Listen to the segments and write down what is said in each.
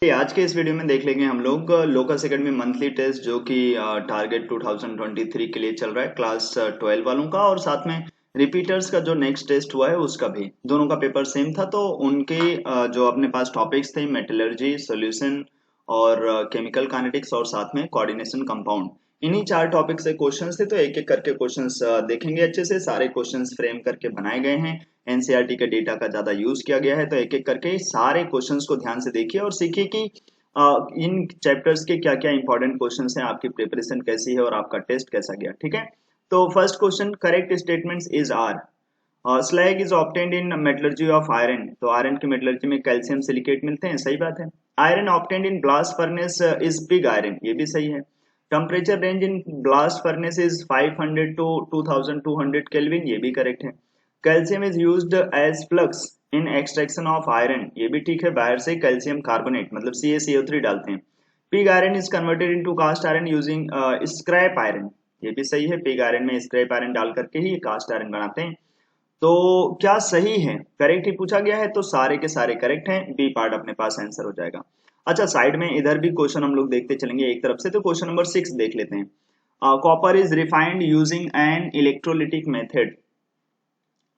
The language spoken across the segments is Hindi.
आज के इस वीडियो में देख लेंगे हम लोग लोकस एकेडमी मंथली टेस्ट जो कि टारगेट 2023 के लिए चल रहा है क्लास 12 वालों का, और साथ में रिपीटर्स का जो नेक्स्ट टेस्ट हुआ है उसका भी, दोनों का पेपर सेम था। तो उनके जो अपने पास टॉपिक्स थे, मेटलर्जी, सॉल्यूशन और केमिकल काइनेटिक्स और साथ में कोऑर्डिनेशन कंपाउंड, इन्हीं चार टॉपिक से क्वेश्चंस थे। तो एक एक करके क्वेश्चंस देखेंगे। अच्छे से सारे क्वेश्चंस फ्रेम करके बनाए गए हैं, एनसीईआरटी के डेटा का ज्यादा यूज किया गया है। तो एक एक करके सारे क्वेश्चंस को ध्यान से देखिए और सीखिए कि इन चैप्टर्स के क्या क्या इंपॉर्टेंट क्वेश्चंस हैं, आपकी प्रिपरेशन कैसी है और आपका टेस्ट कैसा गया। ठीक है, तो first question, correct statements is are slag is obtained in metallurgy of iron. तो आयरन की मेटलर्जी में कैल्शियम सिलिकेट मिलते हैं, सही बात है। Iron obtained in blast furnace is pig iron, ये भी सही है। Temperature range in blast furnace is 500 to 2200 Kelvin, ये भी करेक्ट है। Calcium is used as flux in extraction of iron, ये भी ठीक है। बाहर से कैल्शियम कार्बोनेट मतलब CaCO3 डालते हैं। Pig iron is converted into cast iron using scrap iron, ये भी सही है। पिग आयरन में स्क्रैप आयरन डाल करके ही कास्ट आयरन बनाते हैं। तो क्या सही है, करेक्ट ही पूछा गया है, तो सारे के सारे करेक्ट हैं। बी पार्ट अपने पास आंसर हो जाएगा। अच्छा, साइड में इधर भी क्वेश्चन हम लोग देखते चलेंगे एक तरफ से। तो क्वेश्चन नंबर 6 देख लेते हैं। Copper is refined using an electrolytic method,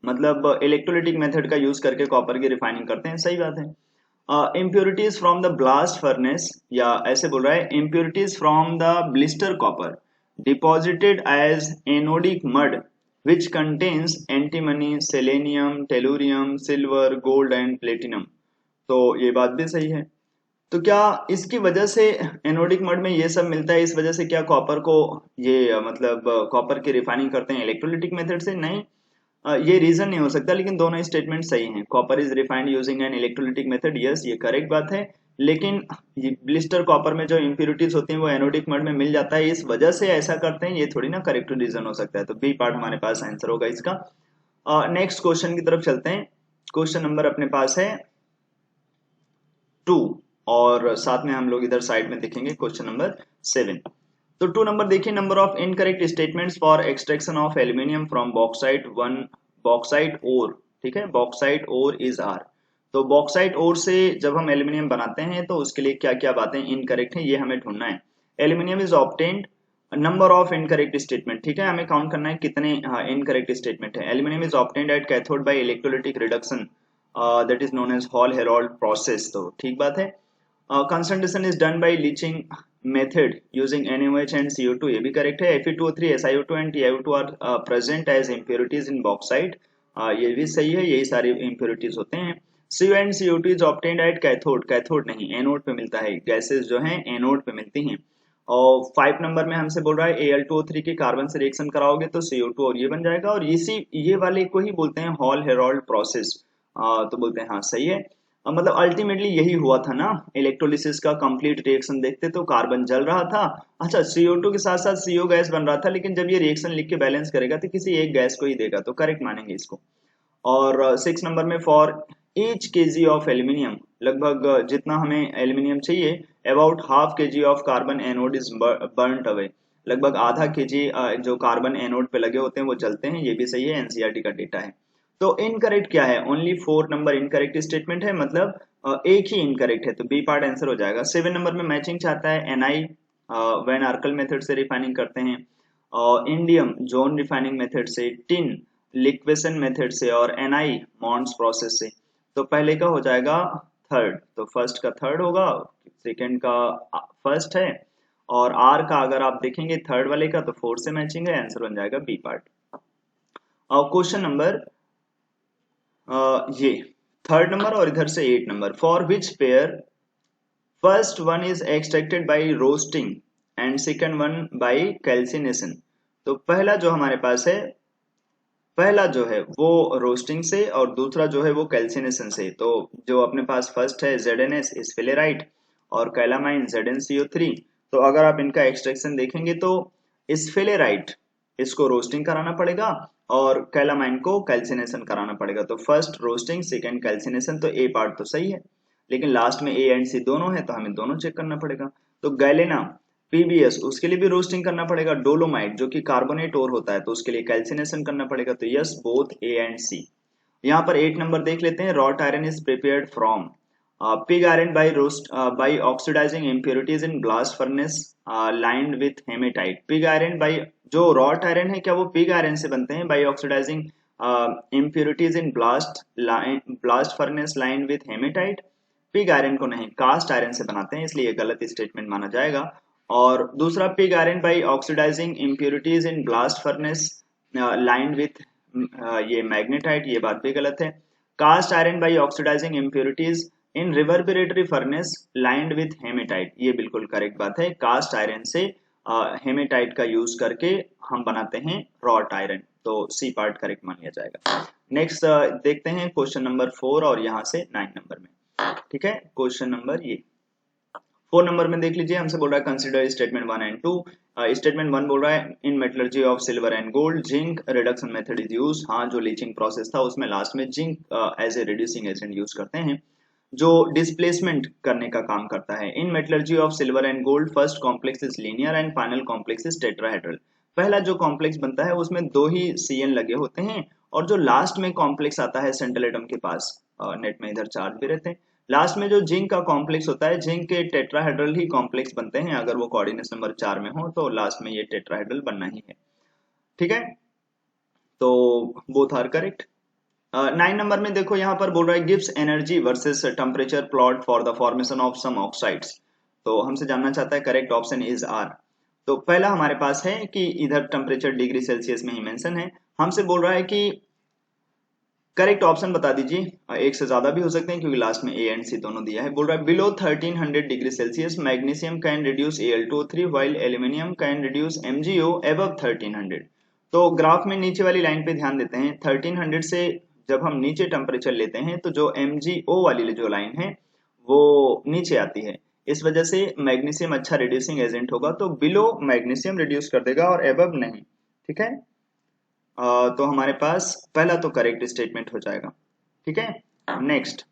मतलब इलेक्ट्रोलिटिक मेथड का यूज करके कॉपर की रिफाइनिंग करते हैं, सही बात है। Impurities from the blast furnace, या ऐसे बोल रहा है impurities from the blister copper deposited as anodic mud which contains antimony, selenium, tellurium, silver, gold and platinum। तो ये बात भी सही है। तो क्या इसकी वजह से एनोडिक मड में ये सब मिलता है, इस वजह से क्या कॉपर को ये मतलब कॉपर की रिफाइनिंग करते हैं इलेक्ट्रोलिटिक मेथड से? नहीं, ये रीजन नहीं हो सकता। लेकिन दोनों स्टेटमेंट सही हैं। Copper is refined using an electrolytic method, yes ये करेक्ट बात है। लेकिन ब्लिस्टर कॉपर में जो इम्प्योरिटीज होती हैं वो एनोडिक मड में मिल जाता है, इस वजह से ऐसा करते हैं, ये थोड़ी ना करेक्ट रीजन हो सकता है। तो बी पार्ट हमारे पास आंसर होगा इसका। नेक्स्ट क्वेश्चन की तरफ चलते हैं। क्वेश्चन नंबर अपने पास है 2, और साथ में हम लोग इधर साइड में देखेंगे क्वेश्चन नंबर 7। तो 2 नंबर देखिए, number of incorrect statements for extraction of aluminium from bauxite 1 bauxite ore. ठीक है, बॉक्साइट ओर इज आर। तो बॉक्साइट ओर से जब हम एल्यूमिनियम बनाते हैं तो उसके लिए क्या क्या बातें इनकरेक्ट हैं, ये हमें ढूंढना है। Aluminium is obtained, number of incorrect statement, ठीक है, हमें काउंट करना है कितने इनकरेक्ट स्टेटमेंट है। Aluminium is obtained at cathode by electrolytic reduction, that is known as Hall Heroult process, तो ठीक बात है। Concentration is done by leaching method using NaOH and CO2, ये भी करेक्ट है। Fe2O3, SiO2 and TiO2 are present as impurities in bauxite, ये भी सही है, यही सारे impurities होते हैं। CO and CO2 is obtained at cathode, cathode नहीं एनोड पे मिलता है, गैसेस जो हैं एनोड पे मिलती हैं। और 5 नंबर में हमसे बोल रहा है Al2O3 के कार्बन से रिएक्शन कराओगे तो CO2 और ये बन जाएगा, और इसी ये वाले को ही बोलते हैं हॉल हेरोल्ड प्रोसेस। तो बोलते हैं हाँ सही है। मतलब अल्टीमेटली यही हुआ था ना, इलेक्ट्रोलिसिस का कंप्लीट रिएक्शन देखते तो कार्बन जल रहा था। अच्छा, CO2 के साथ साथ CO गैस बन रहा था, लेकिन जब ये रिएक्शन लिख के बैलेंस करेगा तो किसी एक गैस को ही देगा, तो करेक्ट मानेंगे इसको। और 6 नंबर में for each KG of aluminium, लगभग जितना हमें एल्यूमिनियम चाहिए, about half KG of carbon anode is burnt away, लगभग आधा केजी जो कार्बन एनोड पे लगे होते हैं वो जलते हैं, ये भी सही है, एनसीईआरटी का डेटा है। तो इनकरेक्ट क्या है, ओनली 4 नंबर इनकरेक्ट स्टेटमेंट है, मतलब एक ही इनकरेक्ट है, तो बी पार्ट आंसर हो जाएगा। 7 नंबर में मैचिंग चाहता है, एनआई वैन आर्कल मेथड से रिफाइनिंग करते हैं, और इंडियम जोन रिफाइनिंग मेथड से, टिन लिक्वेशन मेथड से, और एनआई मॉन्ड्स प्रोसेस से। तो पहले का हो जाएगा थर्ड, तो फर्स्ट का थर्ड होगा, सेकंड का फर्स्ट है, और आर का अगर आप देखेंगे थर्ड वाले का तो फोर्थ से मैचिंग है, आंसर बन जाएगा बी पार्ट। और क्वेश्चन नंबर ये थर्ड नंबर और इधर से 8 number, for which pair first one is extracted bye roasting and second one by calcination. तो पहला जो हमारे पास है, पहला जो है वो रोस्टिंग से और दूसरा जो है वो कैल्सिनेशन से। तो जो अपने पास फर्स्ट है ZnS स्फेलेराइट और कैलामाइन ZnCO3। तो अगर आप इनका एक्सट्रैक्शन देखेंगे तो स्फेलेराइट इसको रोस्टिंग कराना पड़ेगा और कैलामाइन को कैल्सिनेशन कराना पड़ेगा। तो फर्स्ट रोस्टिंग सेकंड कैल्सिनेशन, तो ए पार्ट तो सही है, लेकिन लास्ट में ए एंड सी दोनों है तो हमें दोनों चेक करना पड़ेगा। तो गैलेना PbS उसके लिए भी रोस्टिंग करना पड़ेगा, डोलोमाइट जो कि कार्बोनेट और होता है तो उसके लिए कैल्सिनेशन करना पड़ेगा। तो yes both A and C. यहाँ पर 8 नंबर देख लेते हैं, wrought iron is prepared from, pig iron by roast by oxidising impurities in blast furnace lined with haematite. Pig iron by, जो रॉट आयरन है क्या वो पिग आयरन से बनते हैं? By oxidising impurities in blast furnace lined with haematite. Pig iron को नहीं, कास्ट आयरन से बनाते हैं, इसलिए गलत स्टेटमेंट माना जाएगा। और दूसरा, pig iron by oxidising impurities in blast furnace lined with ये मैग्नेटाइट, ये बात भी गलत है। Cast iron by oxidising impurities in reverberatory furnace lined with haematite, ये बिल्कुल करेक्ट बात है। कास्ट आयरन से हेमेटाइट का यूज करके हम बनाते हैं रॉट आयरन, तो सी पार्ट करेक्ट मान लिया जाएगा। नेक्स्ट देखते हैं क्वेश्चन नंबर 4 और यहाँ से 9 नंबर में। ठीक है, क्वेश्चन नंबर ये 4 नंबर में देख लीजिए, हमसे बोल रहा है कंसिडर स्टेटमेंट 1 एंड 2। स्टेटमेंट 1 बोल रहा है in metallurgy of silver and gold zinc reduction method is use. हाँ, जो लीचिंग प्रोसेस था उसमें लास्ट में zinc as a reducing agent use करते हैं, जो डिस्प्लेसमेंट करने का काम करता है। In metallurgy of silver and gold first complex is linear and final complex is tetrahedral. पहला जो कॉम्प्लेक्स बनता है उसमें 2 ही CN लगे होते हैं, और जो लास्ट में कॉम्प्लेक्स आता है सेंट्रल एटम के पास, नेट में इधर चार्ज भी रहते हैं, लास्ट में जो जिंक का कॉम्प्लेक्स होता है, जिंक के टेट्राहेड्रल ही कॉम्प्लेक्स बनते हैं। अगर वो कोऑर्डिनेट नंबर 4 में हो तो लास्ट में ये टेट्राहेड्रल बनना ही है। ठीक है, तो बोथ आर करेक्ट। 9 नंबर में देखो, यहाँ पर बोल रहा है गिव्स energy versus temperature plot for the formation of some oxides. तो हमसे जानना चाहता है करेक्ट ऑप्शन इज आर। तो पहला हमारे पास है कि इधर टेम्परेचर डिग्री सेल्सियस में ही मेंशन है। हमसे बोल रहा है कि करेक्ट ऑप्शन बता दीजिए। एक से ज्यादा भी हो सकते हैं क्योंकि लास्ट में ए एंड सी दोनों दिया है। बोल रहा है below 1300 degree Celsius magnesium can reduce Al2O3 while aluminium can reduce MgO above 1300। तो ग्राफ में नीचे वाली लाइन पे ध्यान देते हैं, 1300 से जब हम नीचे टेम्परेचर लेते हैं तो जो MgO वाली जो लाइन है वो नीचे आती है। इस वजह से मैग्नीशियम अच्छा रिड्यूसिंग एजेंट होगा, तो बिलो मैग्नीशियम रिड्यूस कर देगा और एबव नहीं। ठीक है, तो हमारे पास पहला तो करेक्ट स्टेटमेंट हो जाएगा। ठीक है, नेक्स्ट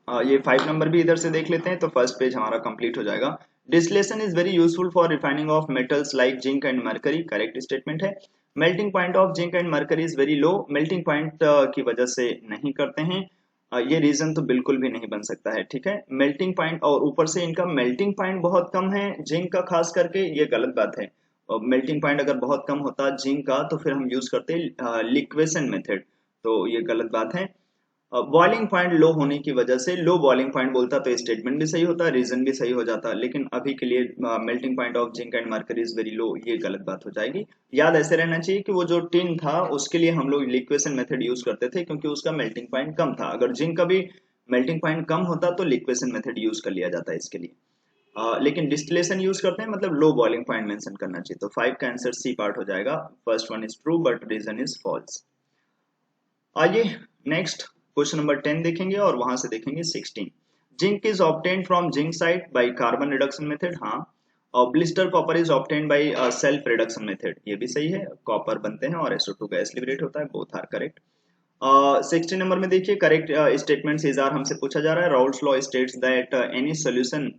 ये 5 नंबर भी इधर से देख लेते हैं, तो फर्स्ट पेज हमारा कंप्लीट हो जाएगा। Distillation is very useful for refining of metals like zinc and mercury, correct statement है। Melting point of zinc and mercury is very low, melting point की वजह से नहीं करते हैं। ये रीजन तो बिल्कुल भी नहीं बन सकता है। ठीक है, मेल्टिंग पॉइंट और ऊपर से इनका मेल्टिंग पॉइंट बहुत कम है जिंक का, खास करके ये गलत बात है। मेल्टिंग पॉइंट अगर बहुत कम होता जिंक का तो फिर हम यूज करते लिक्वेशन मेथड, तो ये गलत बात है। बॉइलिंग पॉइंट लो होने की वजह से लो बॉइलिंग पॉइंट बोलता तो स्टेटमेंट भी सही होता, रीजन भी सही हो जाता, लेकिन अभी के लिए melting point of zinc and mercury is very लो, ये गलत बात हो जाएगी। याद ऐसे रहना चाहिए कि वो जो टिन था उसके लिए हम लोग लिक्वेशन मेथड यूज करते थे क्योंकि उसका मेल्टिंग पॉइंट कम था। अगर जिंक का भी मेल्टिंग पॉइंट कम होता तो लिक्वेशन मेथड यूज कर लिया जाता है इसके लिए। लेकिन डिस्टिलेशन यूज करते हैं, मतलब लो बॉइलिंग पॉइंट मेंशन करना चाहिए। तो 5 का आंसर सी पार्ट हो जाएगा। First one is true but reason is false. आइए नेक्स्ट क्वेश्चन नंबर 10 देखेंगे और वहां से देखेंगे 16। Zinc is obtained from zincite by carbon reduction method, हाँ। और blister copper is obtained by self reduction method, ये भी सही है। कॉपर बनते हैं और SO2 गैस लिबरेट होता है, बोथ आर करेक्ट। 16 नंबर में देखिए करेक्ट स्टेटमेंट इज आर हमसे पूछा जा रहा है। Raoult's law states that any solution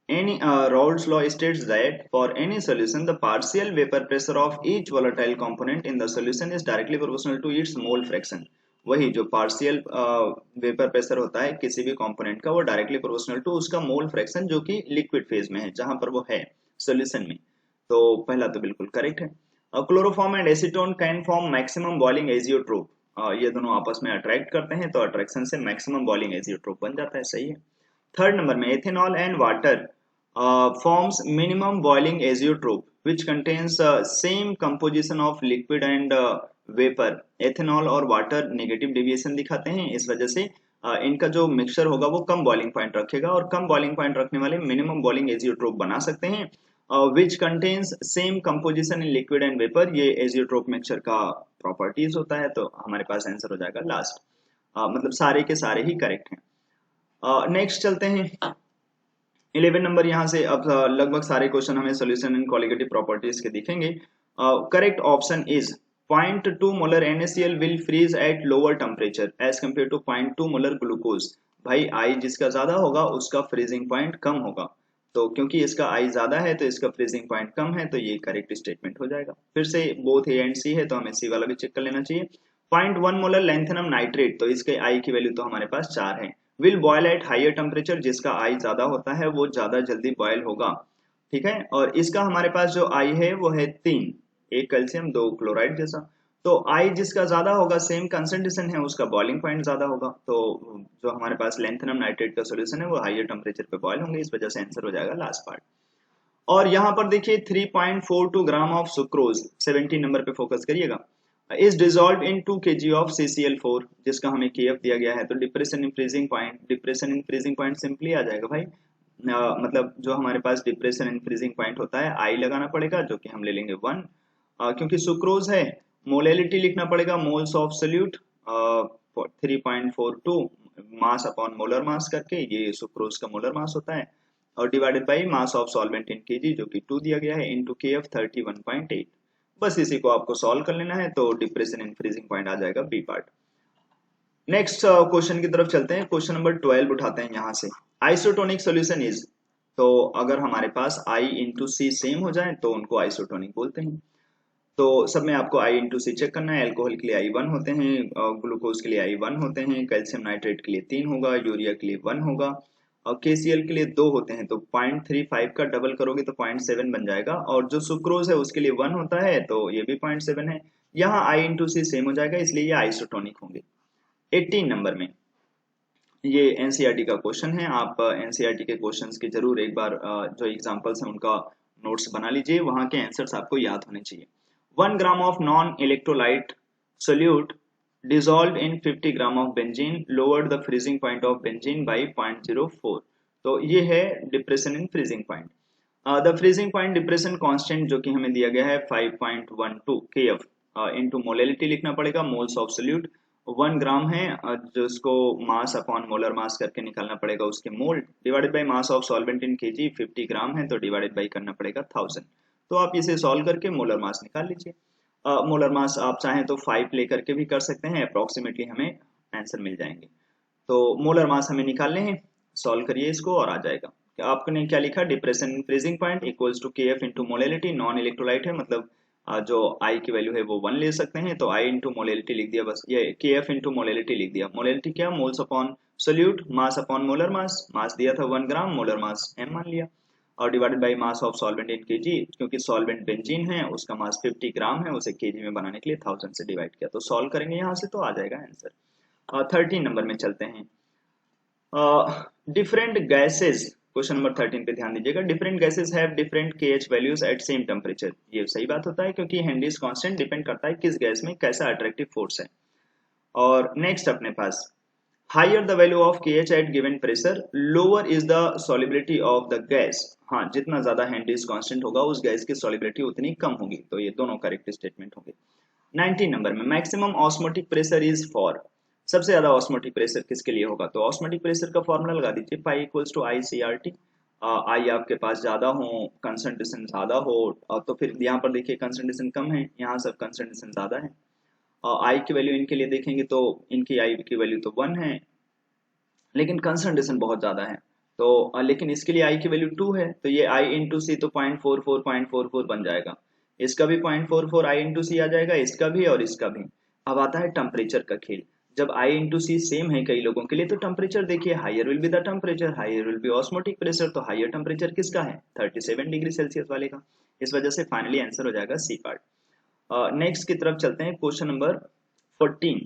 Raoult's law states that for any solution, the partial vapor pressure of each volatile component in the solution is directly proportional to its mole fraction। वही जो पार्शियल वेपर प्रेशर होता है किसी भी कंपोनेंट का, वो डायरेक्टली प्रोपोर्शनल टू उसका मोल फ्रैक्शन जो कि लिक्विड फेज में है, जहां पर वो है सोल्यूशन में। तो पहला तो बिल्कुल करेक्ट है। Chloroform and acetone can form maximum boiling azeotrope, ये दोनों आपस में अट्रैक्ट करते हैं तो अट्रैक्शन से मैक्सिमम बॉइलिंग एजियोट्रोप बन जाता है, सही है। थर्ड नंबर में ethanol and water forms minimum boiling azeotrope which contains same composition of liquid and vapor। Ethanol और वाटर नेगेटिव डेविएशन दिखाते हैं, इस वजह से इनका जो मिक्सचर होगा वो कम बॉइलिंग पॉइंट रखेगा, और कम बॉइलिंग पॉइंट रखने वाले मिनिमम बॉइलिंग एजियोट्रोप बना सकते हैं। Which contains same composition in liquid and vapour, ये एजियोट्रोप मिक्सचर का प्रॉपर्टीज होता है, तो हमारे पास आंसर हो जाएगा लास्ट। मतलब सारे के सारे ही करेक्ट हैं। नेक्स्ट चलते हैं 11 नंबर। यहाँ से अब लगभग सारे क्वेश्चन हमें सॉल्यूशन इन क्वालिटेटिव प्रॉपर्टीज के दिखेंगे। Correct option is 0.2 molar NaCl will freeze at lower temperature as compare to 0.2 molar glucose. भाई आई जिसका ज्यादा होगा उसका फ्रीजिंग पॉइंट कम होगा, तो क्योंकि इसका आई ज्यादा है तो इसका फ्रीजिंग पॉइंट कम है, तो ये करेक्ट स्टेटमेंट हो जाएगा। फिर से बोथ ए एंड सी है तो हमें सी वाला भी चेक कर लेना चाहिए। 0.1 मोलर लैंथेनम नाइट्रेट, तो इसके आई की वैल्यू तो हमारे पास 4 है। Will boil at higher temperature, जिसका आई ज्यादा होता है वो ज्यादा जल्दी बॉयल होगा, ठीक है। और इसका हमारे पास जो आई है वो है 3, एक कैल्शियम 2 क्लोराइड जैसा। तो आई जिसका ज्यादा होगा, सेम कंसंट्रेशन है, उसका बॉइलिंग पॉइंट ज्यादा होगा। तो जो हमारे पास लैंथेनम नाइट्रेट का सोल्यूशन है वो हायर टेम्परेचर पे बॉयल होंगे, इस वजह से आंसर हो जाएगा लास्ट पार्ट। और यहाँ पर देखिए 3.42 ग्राम ऑफ सुक्रोज, 17 नंबर पे फोकस करिएगा, is dissolve in 2 kg of CCl4, जिसका हमें KF दिया गया है। तो depression in freezing point, depression in freezing point simply आ जाएगा भाई, मतलब जो हमारे पास डिप्रेशन इन फ्रीजिंग पॉइंट होता है आई लगाना पड़ेगा, जो कि हम ले लेंगे 1, क्योंकि सुक्रोज है। मोलेलिटी लिखना पड़ेगा, moles of solute 3.42 mass upon molar मास करके, ये सुक्रोज का मोलर मास होता है, और divided by mass of solvent in KG, जो कि 2 दिया गया है, इनटू KF 31.8। बस इसी को आपको सॉल्व कर लेना है, तो डिप्रेशन इन फ्रीजिंग पॉइंट आ जाएगा बी पार्ट। नेक्स्ट क्वेश्चन की तरफ चलते हैं, क्वेश्चन नंबर 12 उठाते हैं यहाँ से। आइसोटोनिक सोल्यूशन इज, तो अगर हमारे पास I इंटू सी सेम हो जाए तो उनको आइसोटोनिक बोलते हैं। तो सब में आपको I इंटू सी चेक करना है। अल्कोहल के लिए I1 होते हैं, ग्लूकोज के लिए I1 होते हैं, कैल्शियम नाइट्रेट के लिए 3 होगा, यूरिया के लिए 1 होगा, और KCl के लिए 2 होते हैं। तो 0.35 का डबल करोगे तो 0.7 बन जाएगा, और जो सुक्रोज है उसके लिए 1 होता है, तो ये भी 0.7 है। यहाँ I इंटू सी सेम हो जाएगा, इसलिए ये आइसोटोनिक होंगे। 18 नंबर में ये एनसीईआरटी का क्वेश्चन है। आप एनसीईआरटी के क्वेश्चंस के जरूर एक बार जो एग्जांपल्स हैं उनका नोट्स बना लीजिए, वहां के आंसर्स आपको याद होने चाहिए। 1 gram of non electrolyte solute dissolved in 50 gram of benzene lowered the freezing point of benzene by 0.04। तो ये है depression in freezing point. The freezing point depression constant जो कि हमें दिया गया है 5.12 KF इनटू मोलेलिटी लिखना पड़ेगा, मोल्स ऑफ सोल्यूट 1 ग्राम है, जिसको मास अपॉन मोलर मास करके निकालना पड़ेगा, उसके मोल divided by mass of solvent in KG 50 ग्राम है, तो डिवाइडेड बाय करना पड़ेगा 1000। तो आप इसे सॉल्व करके मोलर मास निकाल लीजिए। मोलर मास आप चाहें तो 5 लेकर के भी कर सकते हैं, अप्रोक्सीमेटली हमें आंसर मिल जाएंगे। तो मोलर मास हमें निकालने हैं, सॉल्व करिए इसको और आ जाएगा। आपने क्या लिखा, depression in freezing point equals to KF into molality, non electrolyte है मतलब जो I की वैल्यू है वो 1 ले सकते हैं, तो I इंटू मोलेलिटी लिख दिया, बस ये KF इंटू मोलेलिटी लिख दिया। मोलेलिटी क्या, moles upon solute, mass upon molar mass, mass दिया था 1 ग्राम, मोलर मास m मान लिया, और divided by mass of solvent in KG, क्योंकि सॉल्वेंट बेंजीन है उसका मास 50 ग्राम है, उसे केजी में बनाने के लिए 1000 से डिवाइड किया। तो सॉल्व करेंगे यहाँ से तो आ जाएगा आंसर। 13 नंबर में चलते हैं। डिफरेंट गैसेज, क्वेश्चन नंबर 13 पे ध्यान दीजिएगा। Different gases have different KH values at same temperature, ये सही बात होता है क्योंकि हेनरीज कांस्टेंट डिपेंड करता है किस गैस में कैसा अट्रैक्टिव फोर्स है। और नेक्स्ट अपने पास, higher the value of KH at given pressure lower is the solubility of the gas. हाँ, जितना ज्यादा हेनरीज कांस्टेंट होगा उस गैस की सॉलिबिलिटी उतनी कम होगी, तो ये दोनों करेक्ट स्टेटमेंट होंगे। 19 नंबर में maximum osmotic pressure is for, सबसे ज्यादा ऑस्मोटिक प्रेशर किसके लिए होगा, तो ऑस्मोटिक प्रेशर का फॉर्मूला लगा दीजिए, पाई इक्वल्स टू ICRT। आई आपके पास ज्यादा हो, कंसंट्रेशन ज्यादा हो, तो फिर यहाँ पर देखिए कंसंट्रेशन कम है, यहाँ सब कंसंट्रेशन ज्यादा है। आई की वैल्यू इनके लिए देखेंगे तो इनकी आई की वैल्यू तो 1 है, लेकिन कंसंट्रेशन बहुत ज्यादा है, तो लेकिन इसके लिए आई की वैल्यू 2 है, तो ये आई इंटू सी तो 0.44 बन जाएगा, इसका भी 0.44 आई इंटू सी आ जाएगा, इसका भी और इसका भी। अब आता है टेम्परेचर का खेल। जब आई इंटू सी सेम है कई लोगों के लिए, तो टेम्परेचर देखिए, higher will be the temperature, higher will be osmotic pressure, तो हायर टेम्परेचर किसका है, 37 डिग्री सेल्सियस वाले का। इस वजह से फाइनली आंसर हो जाएगा सी पार्ट। नेक्स्ट की तरफ चलते हैं, question number 14।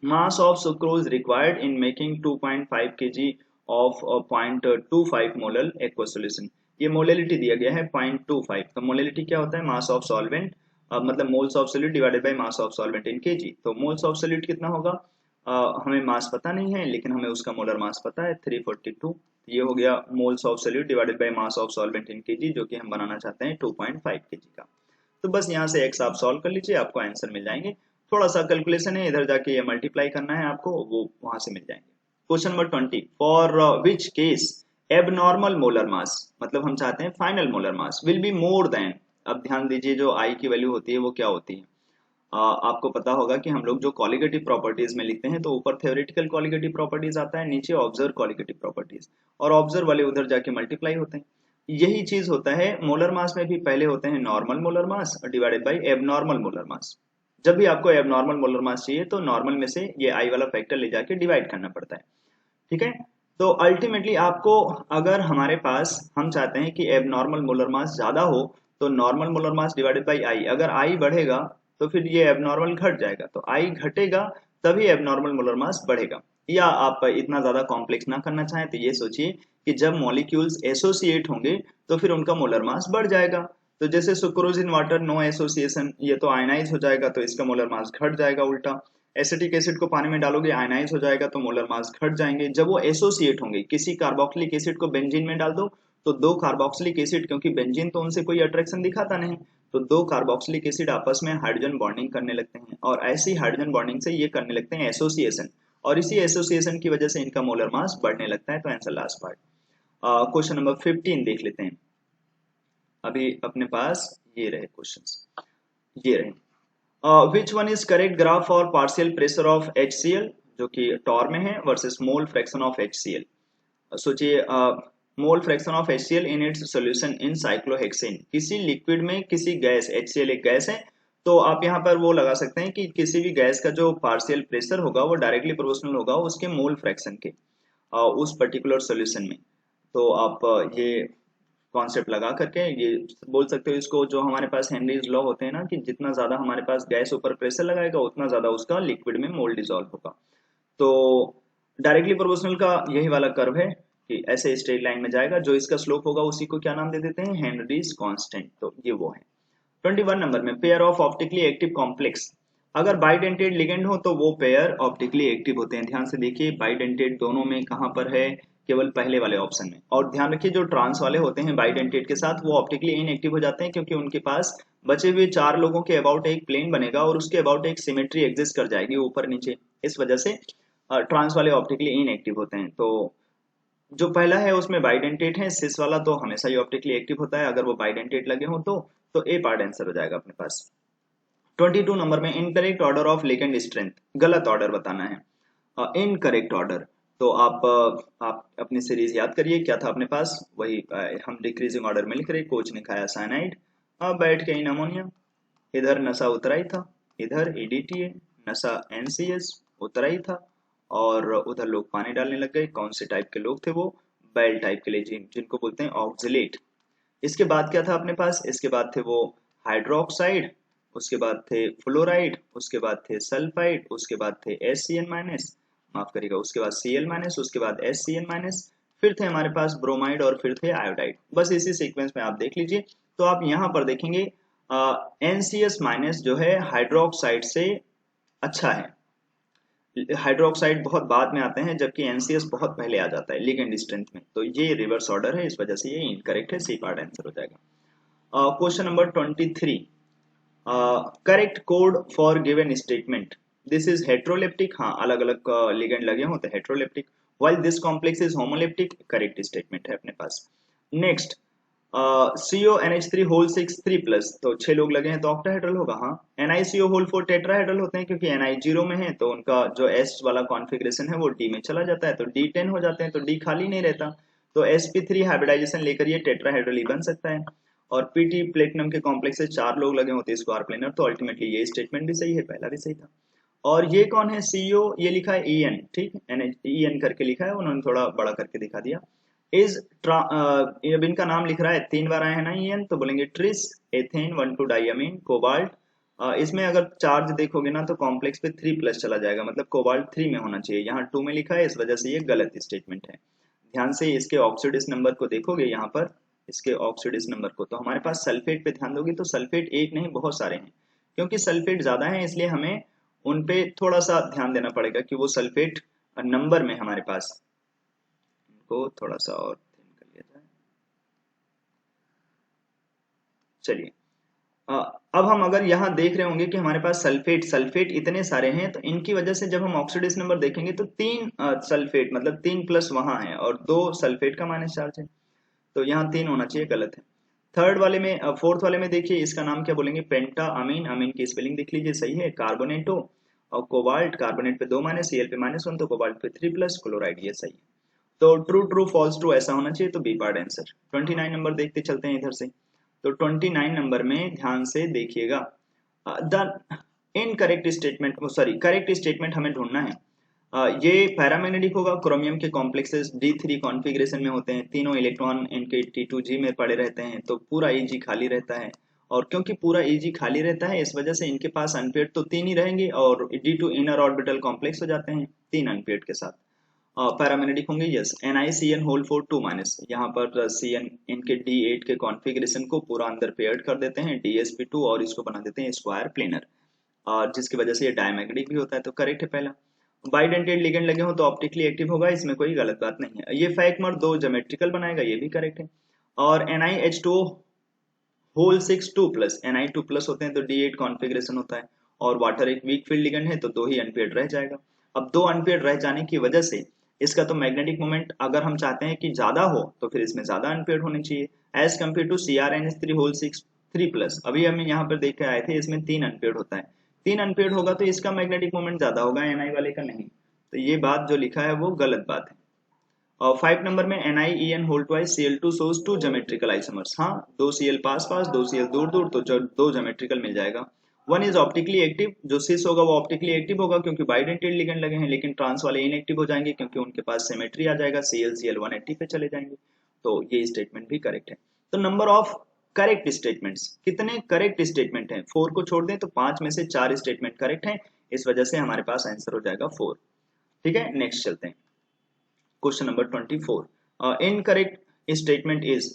mass of sucrose required in making 2.5 kg of 0.25 molal aqueous solution। ये मोलैलिटी दिया गया है 0.25, तो मोलैलिटी क्या होता है, मास ऑफ सॉल्वेंट मतलब moles of solute divided by mass of solvent in KG. तो मोल्स ऑफ सोल्यूट कितना होगा, हमें मास पता नहीं है लेकिन हमें उसका मोलर मास पता है 342। ये हो गया moles of solute divided by mass of solvent in KG, जो कि हम बनाना चाहते हैं 2.5 केजी का। तो बस यहाँ से x आप सॉल्व कर लीजिए, आपको आंसर मिल जाएंगे। थोड़ा सा कैलकुलेशन है, इधर जाके ये मल्टीप्लाई करना है आपको, वो वहां से मिल जाएंगे। Question number 20, for which case abnormal molar mass, मतलब हम चाहते हैं final molar mass will be more than. अब ध्यान दीजिए, जो आई की वैल्यू होती है वो क्या होती है, आपको पता होगा कि हम लोग जो क्वालिटेटिव प्रॉपर्टीज में लिखते हैं तो ऊपर थ्योरेटिकल क्वालिटेटिव प्रॉपर्टीज आता है, नीचे ऑब्जर्व क्वालिटेटिव प्रॉपर्टीज, और ऑब्जर्व वाले उधर जाके मल्टीप्लाई होते हैं। यही चीज होता है मोलर मास में भी, पहले होते हैं normal molar mass divided by abnormal molar mass. जब भी आपको एबनॉर्मल मोलर मास चाहिए तो नॉर्मल में से ये आई वाला फैक्टर ले जाके डिवाइड करना पड़ता है। ठीक है। तो अल्टीमेटली आपको, अगर हमारे पास हम चाहते हैं कि एबनॉर्मल मोलर मास ज्यादा हो, तो normal molar mass divided by I, अगर आई बढ़ेगा तो फिर ये एबनॉर्मल घट जाएगा, तो आई घटेगा तभी एबनॉर्मल मोलर मास बढ़ेगा। या आप इतना ज्यादा कॉम्प्लेक्स ना करना चाहें तो ये सोचिए कि जब मॉलिक्यूल्स एसोसिएट होंगे तो फिर उनका मोलर मास बढ़ जाएगा। तो जैसे sucrose in water, no association, ये तो आयनाइज हो जाएगा तो इसका मोलर मास घट जाएगा। उल्टा एसिटिक एसिड को पानी में डालोगे, आयनाइज हो जाएगा तो मोलर मास घट जाएंगे। जब वो एसोसिएट होंगे, किसी कार्बोक्सिलिक एसिड को बेंजीन में डाल दो तो दो कार्बोक्सिलिक एसिड, क्योंकि बेंजीन तो उनसे कोई अट्रैक्शन दिखाता नहीं, तो दो कार्बोक्सिलिक एसिड आपस में हाइड्रोजन बॉन्डिंग करने लगते हैं, और ऐसी हाइड्रोजन बॉन्डिंग से ये करने लगते हैं एसोसिएशन, और इसी एसोसिएशन की वजह से इनका मोलर मास बढ़ने लगता है। तो answer last part. Question number 15 देख लेते हैं। अभी अपने पास ये रहे क्वेश्चंस, ये रहे। Which one is correct graph for partial pressure of HCl, जो कि टॉर में है, versus mole fraction of HCl। सोचिए, mole fraction of HCl in its solution in cyclohexane, किसी लिक्विड में किसी गैस, HCl एक गैस है, तो आप यहाँ पर वो लगा सकते हैं कि किसी भी गैस का जो पार्शियल प्रेशर होगा वो डायरेक्टली प्रोपोर्शनल होगा उसके मोल फ्रैक्शन के, उस पर्टिकुलर सॉल्यूशन में। तो आप ये कॉन्सेप्ट लगा करके ये बोल सकते हो इसको, जो हमारे पास हेनरीज लॉ होते हैं ना, कि जितना ज्यादा हमारे पास गैस ऊपर प्रेशर लगाएगा उतना ज्यादा उसका लिक्विड में मोल डिसॉल्व होगा। तो डायरेक्टली प्रोपोर्शनल का यही वाला कर्व है कि ऐसे स्ट्रेट लाइन में जाएगा, जो इसका स्लोप होगा उसी को क्या नाम दे देते हैं, हेनरीज कांस्टेंट। तो ये वो है। 21 नंबर में, pair of optically active complex, अगर बाइडेंटेड लिगेंड हो तो वो पेयर ऑप्टिकली एक्टिव होते हैं। ध्यान से देखिए, बाइडेंटेड दोनों में कहां पर है, केवल पहले वाले ऑप्शन में। और ध्यान रखिए, जो ट्रांस वाले होते हैं बाइडेंटेड के साथ, वो ऑप्टिकली इनएक्टिव हो जाते हैं, क्योंकि उनके पास बचे हुए 4 लोगों के अबाउट एक प्लेन बनेगा और उसके अबाउट एक सिमेट्री एग्जिस्ट कर जाएगी ऊपर नीचे, इस वजह से ट्रांस वाले ऑप्टिकली इनएक्टिव होते हैं। तो जो पहला है उसमें बाइडेंटेट है, सिस वाला तो हमेशा ही ऑप्टिकली एक्टिव होता है, अगर वो बाइडेंटेट लगे हो तो ए पार्ट आंसर हो जाएगा अपने पास। 22 नंबर में, incorrect order of ligand strength, गलत ऑर्डर बताना है। इनकरेक्ट ऑर्डर, तो आप अपनी सीरीज याद करिए, क्या था अपने पास, वही हम डिक्रीजिंग ऑर्डर में लिख रहे। कोच ने खाया साइनाइड, अब बैठ के इन अमोनिया, इधर नशा उतरा ही था, इधर EDTA, नशा NCS उतरा ही था, और उधर लोग पानी डालने लग गए। कौन से टाइप के लोग थे वो, बैल टाइप के लिए, जिनको बोलते हैं ऑक्सिलेट। इसके बाद क्या था अपने पास, इसके बाद थे वो हाइड्रोक्साइड, उसके बाद थे फ्लोराइड, उसके बाद थे सल्फाइड, उसके बाद थे HCN-, माफ करिएगा, उसके बाद Cl-, उसके बाद HCN-, फिर थे हमारे पास ब्रोमाइड, और फिर थे आयोडाइड। बस इसी सीक्वेंस में आप देख लीजिए। तो आप यहाँ पर देखेंगे NCS- जो है हाइड्रोक्साइड से अच्छा है, हाइड्रोक्साइड बहुत बाद में आते हैं, जबकि NCS बहुत पहले आ जाता है लिगेंड स्ट्रेंथ में। तो ये रिवर्स ऑर्डर है, इस वजह से ये इनकरेक्ट है, सी पार्ट आंसर हो जाएगा। Question number 23, correct code for given statement, this is heteroleptic, हाँ अलग अलग लिगेंड लगे हो तो heteroleptic, while this complex is homoleptic, correct statement है अपने पास। नेक्स्ट, CONH3 होल 6 3+, तो 6 लोग लगे हैं तो ऑक्टाहेड्रल होगा। हाँ, NiCO होल 4 टेट्राहेड्रल होते हैं, क्योंकि Ni 0 में है तो उनका जो S वाला कॉन्फ़िगरेशन है वो D में चला जाता है, तो D10 हो जाते हैं, तो D खाली नहीं रहता, तो sp3 हाइब्रिडाइजेशन लेकर ये टेट्राहेड्रल ही बन सकता है। और PT प्लेटिनम के कॉम्प्लेक्स से 4 लोग लगे होते हैं स्क्वायर प्लेनर, तो अल्टीमेटली ये स्टेटमेंट भी सही है, पहला भी सही था। और ये कौन है, CO, ये लिखा है EN, ठीक, EN करके लिखा है, उन्होंने थोड़ा बड़ा करके दिखा दिया। इज अब इनका नाम लिख रहा है, 3 बार आए हैं ना EN, तो बोलेंगे ट्रिस, एथेन, 1,2 डाइअमीन, कोबाल्ट। इसमें अगर चार्ज देखोगे ना तो कॉम्प्लेक्स पे 3+ चला जाएगा, मतलब कोबाल्ट 3 में होना चाहिए, यहाँ 2 में लिखा है, इस वजह से ये गलत स्टेटमेंट है। ध्यान से इसके ऑक्सीडेस नंबर को देखोगे, यहाँ पर इसके ऑक्सीडेस नंबर को, तो हमारे पास सल्फेट पे ध्यान दोगे तो सल्फेट एक नहीं बहुत सारे हैं, क्योंकि सल्फेट ज्यादा है इसलिए हमें उन पे थोड़ा सा ध्यान देना पड़ेगा कि वो सल्फेट नंबर में हमारे पास, को थोड़ा सा और थिन कर लिया जाए। चलिए, अब हम अगर यहाँ देख रहे होंगे कि हमारे पास सल्फेट सल्फेट इतने सारे हैं, तो इनकी वजह से जब हम ऑक्सीडेस नंबर देखेंगे तो 3 सल्फेट, मतलब 3+ वहां है और 2 सल्फेट का माइनस चार्ज है, तो यहाँ 3 होना चाहिए, गलत है। थर्ड वाले में, फोर्थ वाले में देखिए, इसका नाम क्या बोलेंगे, पेंटा अमीन, अमीन की स्पेलिंग देख लीजिए, सही है, कार्बोनेटो, और कोबाल्ट, कार्बोनेट पे 2 माइनस, Cl पे -1, तो कोबाल्ट पे 3+, क्लोराइड, ये सही है। तो ट्रू ट्रू फॉल्स ट्रू ऐसा होना चाहिए, तो बी पार्ट आंसर। 29 नंबर देखते चलते हैं इधर से। तो 29 नंबर में ध्यान से देखिएगा, the incorrect statement, sorry correct statement हमें ढूंढना है। ये पैरामैग्नेटिक होगा, क्रोमियम के कॉम्प्लेक्सेस D3 कॉन्फ़िगरेशन में होते हैं, तीनों इलेक्ट्रॉन इनके T2G में पड़े रहते हैं, तो पूरा Eg खाली रहता है। और क्योंकि पूरा Eg खाली रहता है, इस वजह से इनके पास अनपेयर्ड तो 3 ही रहेंगे और D2 इनर ऑर्बिटल कॉम्प्लेक्स हो जाते हैं 3 अनपेयर्ड के साथ। पैरामैग्नेटिक होंगे, यस। NiCN होल 4 2 माइनस, यहाँ पर Cn इनके D8 के कॉन्फ़िगरेशन को पूरा अंदर पेयर्ड कर देते हैं DsP2 और इसको बना देते हैं स्क्वायर प्लेनर, और जिसकी वजह से ये डायमैग्नेटिक भी होता है, तो करेक्ट है पहला। बाइडेंटेड लिगेंड लगे हो तो ऑप्टिकली एक्टिव होगा, इसमें कोई गलत बात नहीं है। ये फैक्मर 2 ज्योमेट्रिकल बनाएगा, ये भी करेक्ट है। और NiH2O whole 6 2 plus, Ni2 plus होते हैं तो D8 कॉन्फ़िगरेशन होता है, और वाटर एक वीक फील्ड लिगेंड है तो 2 ही अनपेयर्ड रह जाएगा। अब 2 अनपेयर्ड रह जाने की वजह से इसका तो मैग्नेटिक मोमेंट अगर हम चाहते हैं कि ज्यादा हो तो फिर इसमें ज्यादा अनपेयर्ड होने चाहिए, as compare to CrNH3 whole 6 3 plus. अभी हम यहाँ पर देख के आए थे, इसमें 3 अनपेयर्ड होता है, 3 अनपेयर्ड होगा तो इसका मैग्नेटिक मोमेंट ज्यादा होगा, Ni वाले का नहीं। तो ये बात जो लिखा है वो गलत बात है। और 5 नंबर में NiEN whole twice Cl2 shows 2 geometrical isomers. हाँ, 2 Cl पास पास 2 Cl दूर दूर, तो 2 ज्योमेट्रिकल मिल जाएगा। वन इज ऑप्टिकली एक्टिव, जो सिस होगा वो ऑप्टिकली एक्टिव होगा क्योंकि बाइडेंटेड लिगेंड लगे हैं, लेकिन ट्रांस वाले इनएक्टिव हो जाएंगे क्योंकि उनके पास सिमेट्री आ जाएगा, Cl 180 पे चले जाएंगे। तो ये स्टेटमेंट भी करेक्ट है। तो नंबर ऑफ करेक्ट स्टेटमेंट्स, कितने करेक्ट स्टेटमेंट हैं? 4 को छोड़ दें तो 5 में से 4 स्टेटमेंट करेक्ट हैं, इस वजह से हमारे पास आंसर हो जाएगा 4। ठीक है, नेक्स्ट चलते हैं। Question number 24, incorrect statement is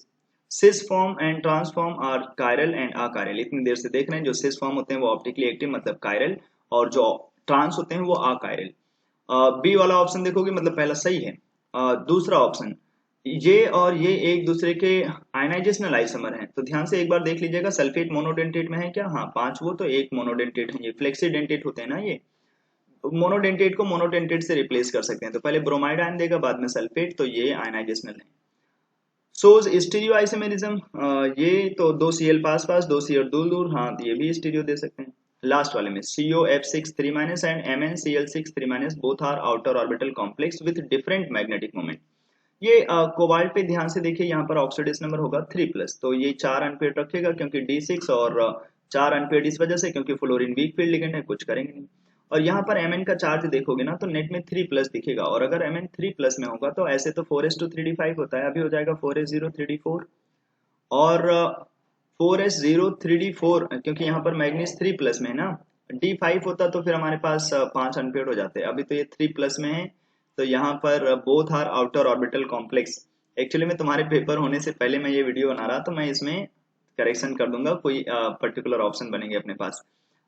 cis form and trans form are chiral and achiral. इतनी देर से देख रहे हैं, जो सिस फॉर्म होते हैं वो ऑप्टिकली एक्टिव मतलब कायरल, और जो ट्रांस होते हैं वो अकायरल। बी वाला ऑप्शन देखोगे मतलब पहला सही है। दूसरा ऑप्शन, ये और ये एक दूसरे के आयनाइजेशनल आइसोमर हैं, तो ध्यान से एक बार देख लीजिएगा, सल्फेट मोनोडेंटेट में है क्या? हाँ, 5 वो तो एक मोनोडेंटेट है, ये फ्लेक्सीडेंटेट होते हैं ना, ये मोनोडेंटेट को मोनोडेंटेट से रिप्लेस कर सकते हैं, तो पहले ब्रोमाइड आयन देगा बाद में सल्फेट, तो ये आयनाइजेशनल है। सोज स्टीरियो आइसोमेरिज्म, ये तो 2 Cl पास पास 2 Cl दूर दूर, हाँ तो ये भी स्टीरियो दे सकते हैं। लास्ट वाले में COF6 3 and MnCl6 3 both are outer orbital complex with different magnetic moment. ये कोबाल्ट पे ध्यान से देखिए, यहाँ पर ऑक्सीडेशन नंबर होगा 3 प्लस, तो ये 4 अनपेयर्ड रखेगा क्योंकि D6, और 4 अनपेयर्ड इस वजह से क्योंकि फ्लोरीन वीक फील्ड लिगेंड है, कुछ करेंगे नहीं। और यहाँ पर Mn का चार्ज देखोगे ना तो नेट में 3 प्लस दिखेगा, और अगर Mn 3 प्लस में होगा तो ऐसे तो 4s2 3d5 होता है, अभी हो जाएगा 4s0 3d4, और 4s0 3d4 क्योंकि यहाँ पर मैग्नीज 3 प्लस में है ना, D5 होता तो फिर हमारे पास 5 अनपेयर्ड हो जाते, अभी तो ये 3 प्लस में है, तो यहाँ पर both are outer orbital complex. Actually में तुम्हारे पेपर होने से पहले मैं ये वीडियो बना रहा, तो मैं इसमें करेक्शन कर दूंगा, कोई पर्टिकुलर ऑप्शन बनेंगे अपने पास,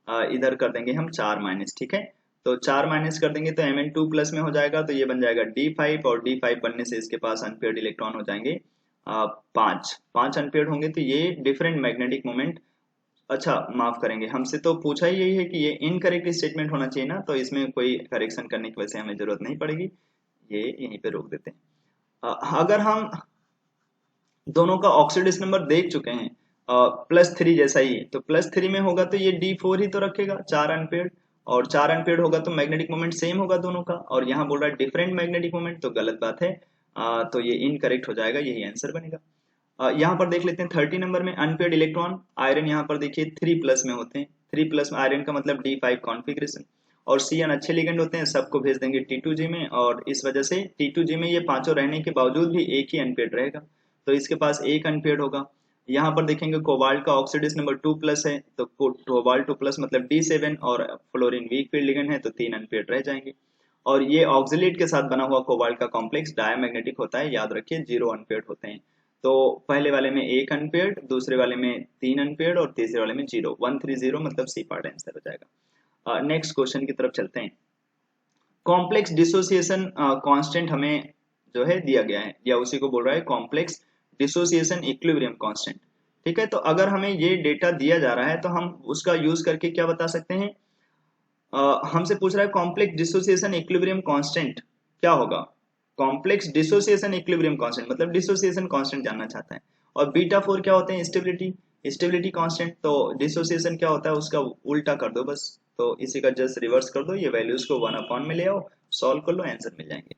इधर कर देंगे हम 4 माइनस, ठीक है। तो 4 माइनस कर देंगे तो Mn 2 प्लस में हो जाएगा, तो ये बन जाएगा D5, और D5 बनने से इसके पास अनपेयर्ड इलेक्ट्रॉन हो जाएंगे 5 अनपेयर्ड होंगे, तो ये डिफरेंट मैग्नेटिक मोमेंट। अच्छा माफ करेंगे, हमसे तो पूछा ही यही है कि ये इनकरेक्ट स्टेटमेंट होना चाहिए ना, तो इसमें कोई करेक्शन करने की वजह से हमें जरूरत नहीं पड़ेगी, ये यहीं पे रोक देते हैं। अगर हम दोनों का ऑक्सीडेशन नंबर देख चुके हैं +3 जैसा ही, तो +3 में होगा तो ये D4 ही तो रखेगा, 4 अनपेयर्ड, और 4 अनपेयर्ड होगा तो मैग्नेटिक मोमेंट सेम होगा दोनों का, और यहाँ बोल रहा है डिफरेंट मैग्नेटिक मोमेंट, तो गलत बात है। तो ये इनकरेक्ट हो जाएगा, यही आंसर बनेगा। यहाँ पर देख लेते हैं 30 नंबर में, अनपेयर्ड इलेक्ट्रॉन आयरन यहाँ पर देखिए 3 प्लस में होते हैं, 3 प्लस में आयरन का मतलब D5 कॉन्फ़िगरेशन, और Cn अच्छे लिगेंड होते हैं, सबको भेज देंगे T2G में, और इस वजह से T2G में ये पांचों रहने के बावजूद भी एक ही अनपेयर्ड रहेगा, तो इसके पास एक अनपेयर्ड होगा। यहाँ पर देखेंगे कोबाल्ट का ऑक्सीडेशन नंबर 2 प्लस है, तो कोबाल्ट 2 प्लस मतलब D7, और फ्लोरीन वीक फील्ड लिगेंड है तो 3 अनपेयर्ड रह जाएंगे। और ये ऑक्सिलेट के साथ बना हुआ कोबाल्ट का कॉम्प्लेक्स डायमैग्नेटिक होता है, याद रखिए 0 अनपेयर्ड होते हैं, तो पहले वाले में 1 अनपेयर्ड, दूसरे वाले में 3 अनपेयर्ड, और तीसरे वाले में 0 1 3 0 मतलब सी पार्ट आंसर हो जाएगा। नेक्स्ट क्वेश्चन की तरफ चलते हैं। कॉम्प्लेक्स डिसोसिएशन कांस्टेंट हमें जो है दिया गया है, या उसी को बोल रहा है कॉम्प्लेक्स डिसोसिएशन इक्विलिब्रियम कांस्टेंट। ठीक है, तो अगर हमें ये डेटा दिया जा रहा है तो हम उसका यूज करके क्या बता सकते हैं? हमसे पूछ रहा है कॉम्प्लेक्स डिसोसिएशन इक्विलिब्रियम कांस्टेंट क्या होगा। कॉम्प्लेक्स डिसोसिएशन इक्विलिब्रियम कांस्टेंट मतलब डिसोसिएशन कांस्टेंट जानना चाहता है, और बीटा 4 क्या होते हैं? Stability, stability constant. तो डिसोसिएशन क्या होता है उसका उल्टा कर दो बस, तो इसी का जस्ट रिवर्स कर दो, ये वैल्यूज को 1 में ले आओ, सॉल्व कर लो, आंसर मिल जाएंगे।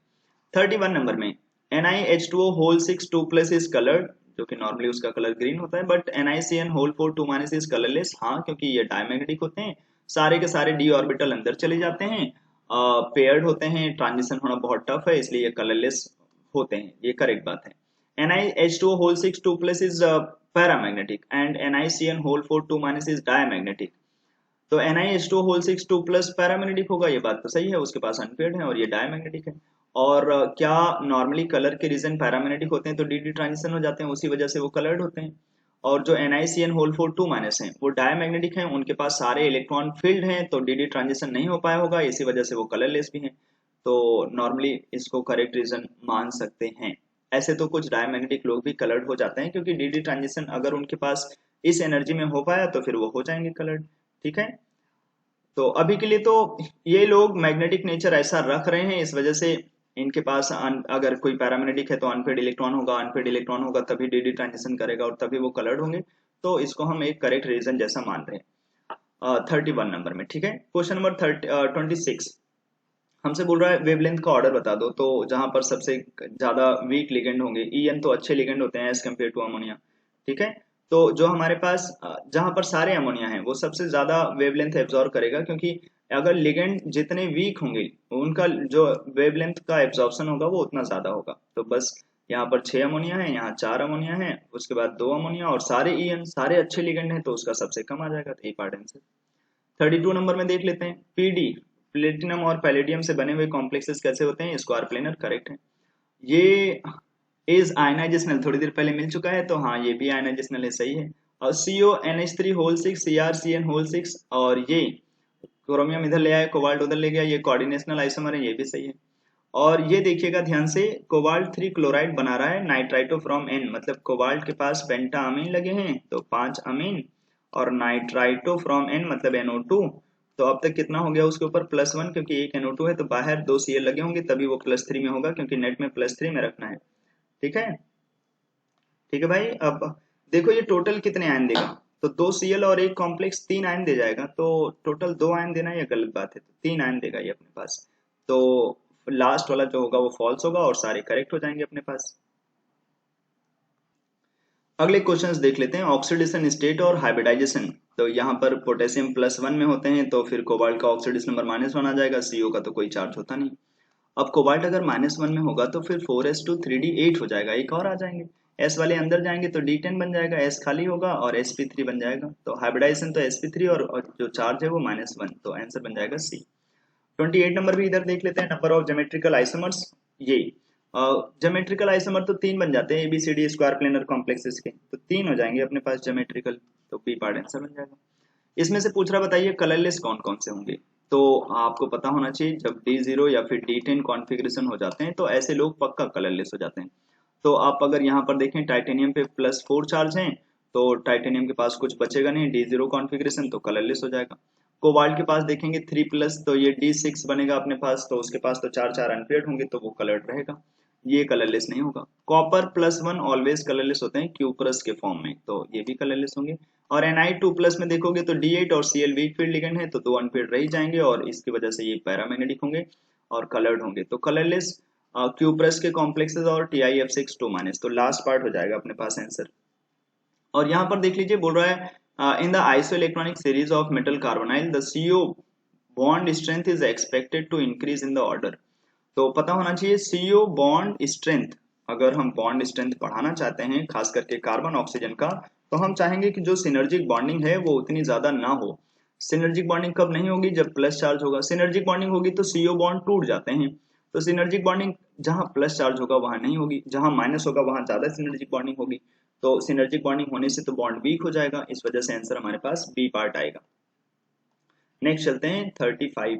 31 नंबर में NiH2O whole 6 2 plus is coloured, जो कि नॉर्मली उसका कलर ग्रीन होता है, but NiCN whole 4 2 minus is colourless. हाँ, क्योंकि ये डायमैग्नेटिक होते हैं, सारे के सारे d ऑर्बिटल अंदर चले जाते हैं, पेयर्ड होते हैं, ट्रांजिशन होना बहुत टफ है, इसलिए ये कलरलेस होते हैं, ये करेक्ट बात है। NiH2O whole 6 2 plus is paramagnetic and NiCN whole 4 2 minus is diamagnetic. तो NiH2O होल 6 2 प्लस पैरामैग्नेटिक होगा, ये बात तो सही है, उसके पास अनपेयर्ड है और ये डायमैग्नेटिक है। और क्या नॉर्मली कलर के रीजन पैरामैग्नेटिक होते हैं तो डी ट्रांजिशन हो जाते हैं, उसी वजह से वो कलर्ड होते हैं। और जो NiCN होल 4 2 माइनस हैं वो डायमैग्नेटिक हैं, उनके पास सारे इलेक्ट्रॉन फील्ड हैं तो डी ट्रांजिशन नहीं हो पाया होगा, इसी वजह से वो कलरलेस भी हैं। तो नॉर्मली इसको करेक्ट रीजन मान सकते हैं। ऐसे तो कुछ डायमैग्नेटिक लोग भी कलर्ड हो जाते हैं, क्योंकि डी ट्रांजिशन अगर उनके पास इस एनर्जी में हो पाया तो फिर वो हो जाएंगे कलर्ड। ठीक है, तो अभी के लिए तो ये लोग मैग्नेटिक नेचर ऐसा रख रहे हैं, इस वजह से इनके पास अगर कोई पैरामैग्नेटिक है तो अनपेड इलेक्ट्रॉन होगा, अनपेड इलेक्ट्रॉन होगा तभी डी ट्रांजिशन करेगा और तभी वो कलर्ड होंगे। तो इसको हम एक करेक्ट रीजन जैसा मान रहे हैं 31 नंबर में। ठीक है, क्वेश्चन नंबर 26 हमसे बोल रहा है वेवलेंथ का ऑर्डर बता दो। तो जहां पर सबसे ज्यादा वीक लिगेंड होंगे, EN तो अच्छे लिगेंड होते हैं एज कम्पेयर टू अमोनिया। ठीक है, तो जो हमारे पास जहां पर सारे अमोनिया हैं वो सबसे ज्यादा वेवलेंथ एब्जॉर्ब करेगा, क्योंकि अगर लिगेंड जितने वीक होंगे उनका जो वेवलेंथ का एब्जॉर्प्शन होगा वो उतना ज्यादा होगा। तो बस यहाँ पर 6 अमोनिया है, यहाँ 4 अमोनिया है, उसके बाद 2 अमोनिया और सारे EN सारे अच्छे लिगेंड हैं तो उसका सबसे कम आ जाएगा, तो ए पार्ट आंसर। 32 नंबर में देख लेते हैं, पीडी प्लेटिनम और पैलेडियम से बने हुए कॉम्प्लेक्सेस कैसे होते हैं, स्क्वायर प्लेनर करेक्ट है। ये इज आयनाइजेशनल थोड़ी देर पहले मिल चुका है, तो हाँ ये भी आयनाइजेशनल है, सही है। और CONH3 होल 6 CrCN होल 6, और ये क्रोमियम इधर ले आया, कोबाल्ट उधर ले गया, ये कोऑर्डिनेशनल आइसोमर है, ये भी सही है। और ये देखिएगा ध्यान से, कोबाल्ट 3 क्लोराइड बना रहा है नाइट्राइटो फ्रॉम N, मतलब कोबाल्ट के पास पेंटा अमीन लगे हैं तो 5 अमीन, और नाइट्राइटो फ्रॉम N मतलब NO2। तो अब तक कितना हो गया उसके ऊपर +1, क्योंकि एक NO2 है तो बाहर 2 Cl लगे होंगे तभी वो +3 में होगा, क्योंकि नेट में +3 में रखना है। ठीक है, ठीक है भाई। अब देखो ये टोटल कितने आयन देगा, तो 2 Cl और एक कॉम्प्लेक्स 3 आयन दे जाएगा, तो टोटल 2 आयन देना ये गलत बात है, तो 3 आयन देगा ये अपने पास। तो लास्ट वाला जो होगा वो फॉल्स होगा और सारे करेक्ट हो जाएंगे अपने पास। अगले क्वेश्चंस देख लेते हैं, ऑक्सीडेशन स्टेट और हाइब्रिडाइजेशन। तो यहाँ पर पोटेशियम +1 में होते हैं तो फिर कोबाल्ट का ऑक्सीडेशन नंबर -1 आ जाएगा, CO का तो कोई चार्ज होता नहीं। अब कोबाल्ट अगर -1 में होगा तो फिर 4s2 3d8 हो जाएगा, एक और आ जाएंगे, S वाले अंदर जाएंगे तो D10 बन जाएगा, S खाली होगा और sp3 बन जाएगा। तो हाइब्रिडाइजेशन तो sp3 और जो चार्ज है वो -1, तो आंसर बन जाएगा C। 28 नंबर भी इधर देख लेते हैं, नंबर ऑफ ज्योमेट्रिकल आइसोमर्स। ये ज्योमेट्रिकल आइसोमर तो 3 बन जाते हैं ABCD स्क्वायर प्लेनर कॉम्प्लेक्सेस के, तो 3 हो जाएंगे अपने पास ज्योमेट्रिकल, तो बी पार्ट आंसर बन जाएगा। इसमें से पूछ रहा बताइए कलरलेस कौन कौन से होंगे। तो आपको पता होना चाहिए जब D0 या फिर D10 कॉन्फ़िगरेशन हो जाते हैं तो ऐसे लोग पक्का कलरलेस हो जाते हैं। तो आप अगर यहाँ पर देखें टाइटेनियम पे +4 चार्ज हैं तो टाइटेनियम के पास कुछ बचेगा नहीं, D0 कॉन्फ़िगरेशन, तो कलरलेस हो जाएगा। कोबाल्ट के पास देखेंगे 3+, तो ये D6 बनेगा अपने पास, तो उसके पास तो 4 अनपेयर्ड होंगे तो वो कलर्ड रहेगा, ये कलरलेस नहीं होगा। कॉपर +1 ऑलवेज कलरलेस होते हैं क्यूप्रस के फॉर्म में, तो ये भी कलरलेस होंगे। और Ni2+ में देखोगे तो D8 और Cl वीक फील्ड लिगेंड है तो 2 अनपेयर्ड रह ही जाएंगे और इसकी वजह से ये पैरामैग्नेटिक होंगे और कलर्ड होंगे, तो कलरलेस क्यूप्रस के कॉम्प्लेक्सेस और TiF6 2-, तो लास्ट पार्ट हो जाएगा अपने पास आंसर। और यहाँ पर देख लीजिए, बोल रहा है in the isoelectronic series of metal carbonyl the CO bond strength is expected to increase in the order. तो पता होना चाहिए CO बॉन्ड स्ट्रेंथ, अगर हम बॉन्ड स्ट्रेंथ बढ़ाना चाहते हैं खास करके कार्बन ऑक्सीजन का, तो हम चाहेंगे कि जो सिनर्जिक बॉन्डिंग है वो उतनी ज्यादा ना हो। सिनर्जिक बॉन्डिंग कब नहीं होगी, जब प्लस चार्ज होगा। सिनर्जिक बॉन्डिंग होगी तो CO बॉन्ड टूट जाते हैं, तो सिनर्जिक बॉन्डिंग जहां प्लस चार्ज होगा वहां नहीं होगी, जहां माइनस होगा वहां ज्यादा सिनर्जिक बॉन्डिंग होगी। तो सिनर्जिक बॉन्डिंग होने से तो बॉन्ड वीक हो जाएगा, इस वजह से आंसर हमारे पास बी पार्ट आएगा। नेक्स्ट चलते हैं 35,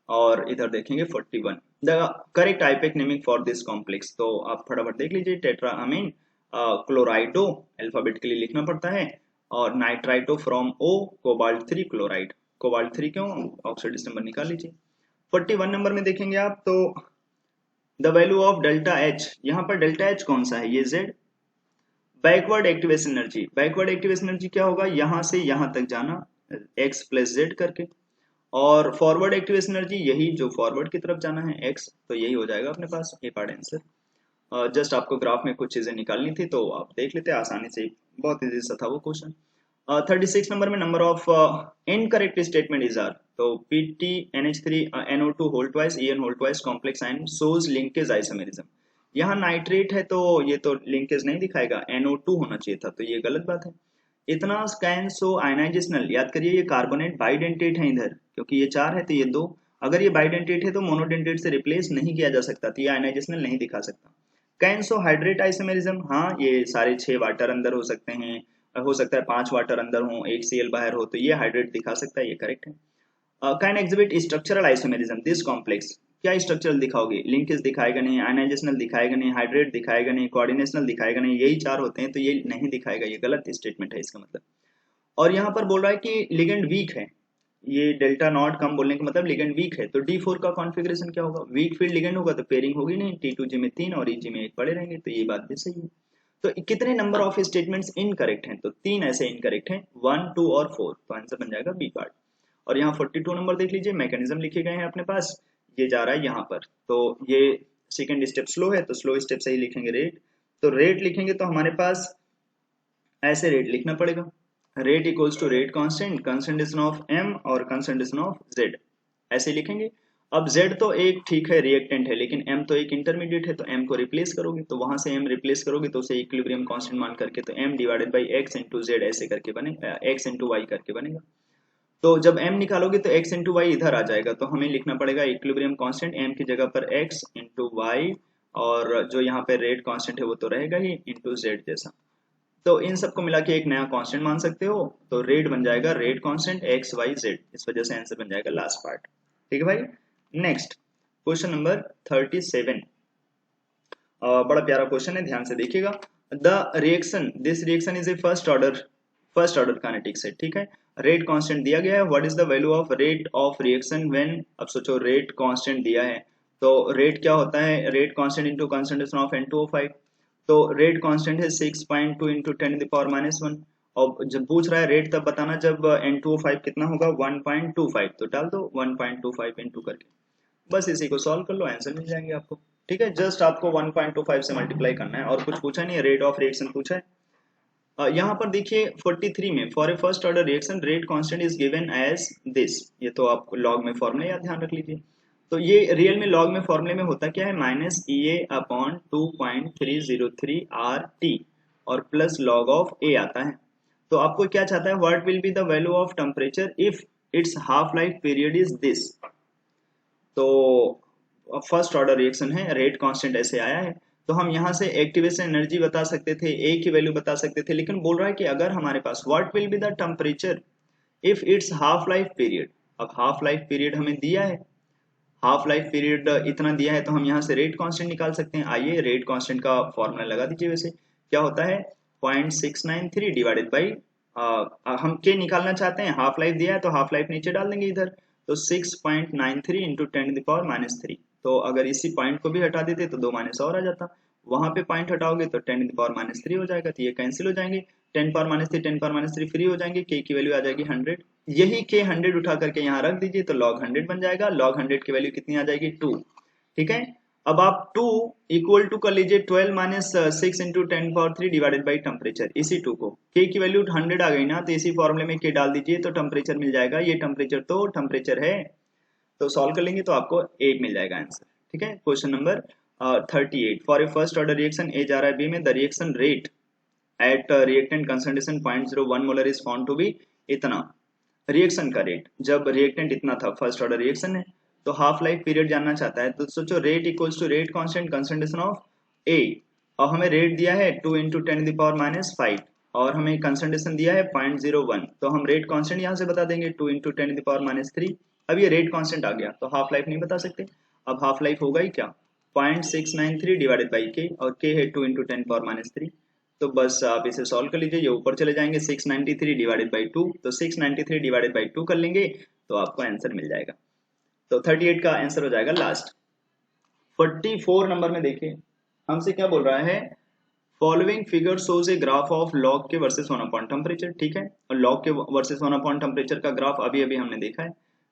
और इधर देखेंगे 41, the correct IUPAC naming for this complex. तो आप फटाफट देख लीजिए, टेट्रा अमीन क्लोराइडो अल्फाबेटिकली लिखना पड़ता है, और nitrito from O cobalt 3 chloride, cobalt 3 क्यों, ऑक्सीडेशन नंबर निकाल लीजिए। 41 नंबर में देखेंगे आप तो the value of delta H, यहाँ पर डेल्टा H कौन सा है, ये Z। Backward activation energy, backward activation energy क्या होगा, यहां से यहां तक जाना x + z करके, और फॉरवर्ड एक्टिवेशन एनर्जी यही जो फॉरवर्ड की तरफ जाना है x, तो यही हो जाएगा अपने पास ए पार्ट आंसर। जस्ट आपको ग्राफ में कुछ चीजें निकालनी थी तो आप देख लेते आसानी से, बहुत इजी सा था वो क्वेश्चन। 36 नंबर में number of incorrect statement is are, तो PT NH3 NO2 whole twice EN whole twice complex ion shows linkage isomerism. यहाँ नाइट्रेट है तो ये तो लिंकेज नहीं दिखाएगा, NO2 होना चाहिए था, तो ये गलत बात है। इतना कैन सो आयनाइजेशनल, याद करिए ये कार्बोनेट बाइडेंटेट है इधर, क्योंकि ये 4 है तो ये 2, अगर ये बाइडेंटेट है तो मोनोडेंटेट से रिप्लेस नहीं किया जा सकता, तो ये आयनाइजेशनल नहीं दिखा सकता। कैन सो हाइड्रेट आइसोमेरिज्म, हाँ ये सारे 6 वाटर अंदर हो सकते हैं, हो सकता है 5 वाटर अंदर हो, 1 Cl बाहर हो, तो ये हाइड्रेट दिखा सकता है, ये करेक्ट है। Can exhibit structural isomerism this complex, क्या स्ट्रक्चरल दिखाओगे, लिंकेज दिखाएगा नहीं, आयनाइजेशनल दिखाएगा नहीं, हाइड्रेट दिखाएगा नहीं, कोऑर्डिनेशनल दिखाएगा नहीं, यही 4 होते हैं तो ये नहीं दिखाएगा, ये गलत स्टेटमेंट है इसका मतलब। और यहाँ पर बोल रहा है कि लिगेंड वीक है, ये डेल्टा नॉट कम बोलने का मतलब लिगेंड वीक है, तो D4 का कॉन्फ़िगरेशन क्या होगा, वीक फील्ड लिगेंड होगा तो पेयरिंग होगी नहीं, T2G में 3 और EG में 1 पड़े रहेंगे, तो ये बात भी सही है। तो कितने नंबर ऑफ स्टेटमेंट्स इनकरेक्ट हैं, तो 3 ऐसे इनकरेक्ट हैं, 1, 2 और 4, तो आंसर बन जाएगा बी पार्ट। और यहाँ 42 नंबर देख लीजिए, मैकेनिज्म लिखे गए हैं अपने पास, ये जा रहा है यहाँ पर, तो ये सेकंड स्टेप स्लो है तो स्लो स्टेप से ही लिखेंगे रेट, तो रेट लिखेंगे तो हमारे पास ऐसे रेट लिखना पड़ेगा, rate equals to rate constant concentration of m और कंसंट्रेशन ऑफ z, ऐसे लिखेंगे। अब z तो एक ठीक है रिएक्टेंट है, लेकिन m तो एक इंटरमीडिएट है, तो m को रिप्लेस करोगे, तो वहां से m रिप्लेस करोगे तो उसे इक्विलिब्रियम कांस्टेंट मान करके, तो m divided by x into z ऐसे करके बनेगा, x इंटू y करके बनेगा। तो जब m निकालोगे तो x इंटू वाई इधर आ जाएगा, तो हमें लिखना पड़ेगा इक्विलिब्रियम कांस्टेंट m की जगह पर x इंटू वाई, और जो यहाँ पे रेट कांस्टेंट है वो तो रहेगा ही, इंटू z जैसा। तो इन सबको मिला के एक नया कांस्टेंट मान सकते हो, तो रेट बन जाएगा rate constant x y z, इस वजह से आंसर बन जाएगा लास्ट पार्ट। ठीक है भाई। नेक्स्ट क्वेश्चन नंबर 37, बड़ा प्यारा क्वेश्चन है, ध्यान से देखिएगा। The reaction, this reaction is a first order kinetics है, ठीक है। रेट कांस्टेंट दिया गया है, what is the value of rate of reaction when, अब सोचो रेट कांस्टेंट दिया है, तो रेट क्या होता है, rate constant into concentration of N2O5, तो रेट कांस्टेंट है 6.2 इंटू 10⁻⁻1, और जब पूछ रहा है रेट तब बताना जब N2O5 कितना होगा 1.25, तो डाल दो 1.25 इंटू करके, बस इसी को सॉल्व कर लो, आंसर मिल जाएंगे आपको। ठीक है, जस्ट आपको 1.25 से मल्टीप्लाई करना है, और कुछ पूछा नहीं है, रेट ऑफ रिएक्शन पूछा है। यहाँ पर देखिए 43 में, for a first order reaction rate constant is given as this, ये तो आप लॉग में फॉर्मूला याद ध्यान रख लीजिए। तो ये रियल में लॉग में फॉर्मूले में होता क्या है, माइनस EA अपॉन 2.303 RT और प्लस लॉग ऑफ A आता है। तो आपको क्या चाहता है, what will be the value of temperature if it's half life period is this, तो फर्स्ट ऑर्डर रिएक्शन है, रेट कांस्टेंट ऐसे आया है, तो हम यहाँ से एक्टिवेशन एनर्जी बता सकते थे, ए की वैल्यू बता सकते थे, लेकिन बोल रहा है कि अगर हमारे पास what will be the temperature if it's half life period, अब हाफ लाइफ पीरियड हमें दिया है, हाफ लाइफ पीरियड इतना दिया है, तो हम यहाँ से रेट कांस्टेंट निकाल सकते हैं। आइए रेट कांस्टेंट का फॉर्मूला लगा दीजिए, वैसे क्या होता है 0.693 डिवाइडेड बाई, हम के निकालना चाहते हैं, हाफ लाइफ दिया है तो हाफ लाइफ नीचे डाल देंगे इधर, तो 6.93 इंटू 10⁻⁻3, तो अगर इसी पॉइंट को भी हटा देते तो 2 माइनस और आ जाता, वहां पे पॉइंट हटाओगे तो 10⁻⁻3 हो जाएगा, तो ये कैंसिल हो जाएंगे, 10⁻3 10⁻3 फ्री हो जाएंगे, के की वैल्यू आ जाएगी 100, यही के 100 उठा करके यहाँ रख दीजिए, तो लॉग 100 बन जाएगा, लॉग 100 की वैल्यू कितनी आ जाएगी 2। ठीक है, अब आप 2 इक्वल टू कर लीजिए 12 minus 6 into 10⁻3 divided by temperature, इसी 2 को, के की वैल्यू 100 आ गई ना, तो इसी फॉर्मूले में के डाल दीजिए तो टेम्परेचर मिल जाएगा, ये टेम्परेचर तो टेम्परेचर है, तो सॉल्व कर लेंगे तो आपको 8 मिल जाएगा आंसर। ठीक है, question number 38, for a first order reaction A जा रहा है बी में, the reaction rate at reactant concentration 0.01 molar is found to be इतना, रिएक्शन का रेट जब रिएक्टेंट इतना था, फर्स्ट ऑर्डर रिएक्शन है, तो हाफ लाइफ पीरियड जानना चाहता है, तो सोचो rate equals to rate constant concentration of A, और हमें रेट दिया है 2 इंटू 10⁻⁻5 और हमें कंसंट्रेशन दिया है 0.01, तो हम रेट कांस्टेंट यहाँ से बता देंगे 2 इंटू 10⁻3, अब ये रेट कांस्टेंट आ गया तो हाफ लाइफ नहीं बता सकते, अब हाफ लाइफ होगा ही क्या 0.693 डिवाइडेड बाई के, और के है 2 इंटू 10⁻3, तो बस आप इसे सॉल्व कर लीजिए, ये ऊपर चले जाएंगे 693 डिवाइडेड बाई 2, तो 693 डिवाइडेड बाई 2 कर लेंगे तो आपको आंसर मिल जाएगा, तो 38 का आंसर हो जाएगा लास्ट। 44 नंबर में देखिए हमसे क्या बोल रहा है, following figure shows a graph of log के वर्सेस 1 अपॉन टेम्परेचर, ठीक है, और लॉग के वर्सेस 1 अपॉन टेम्परेचर का ग्राफ अभी अभी हमने देखा है,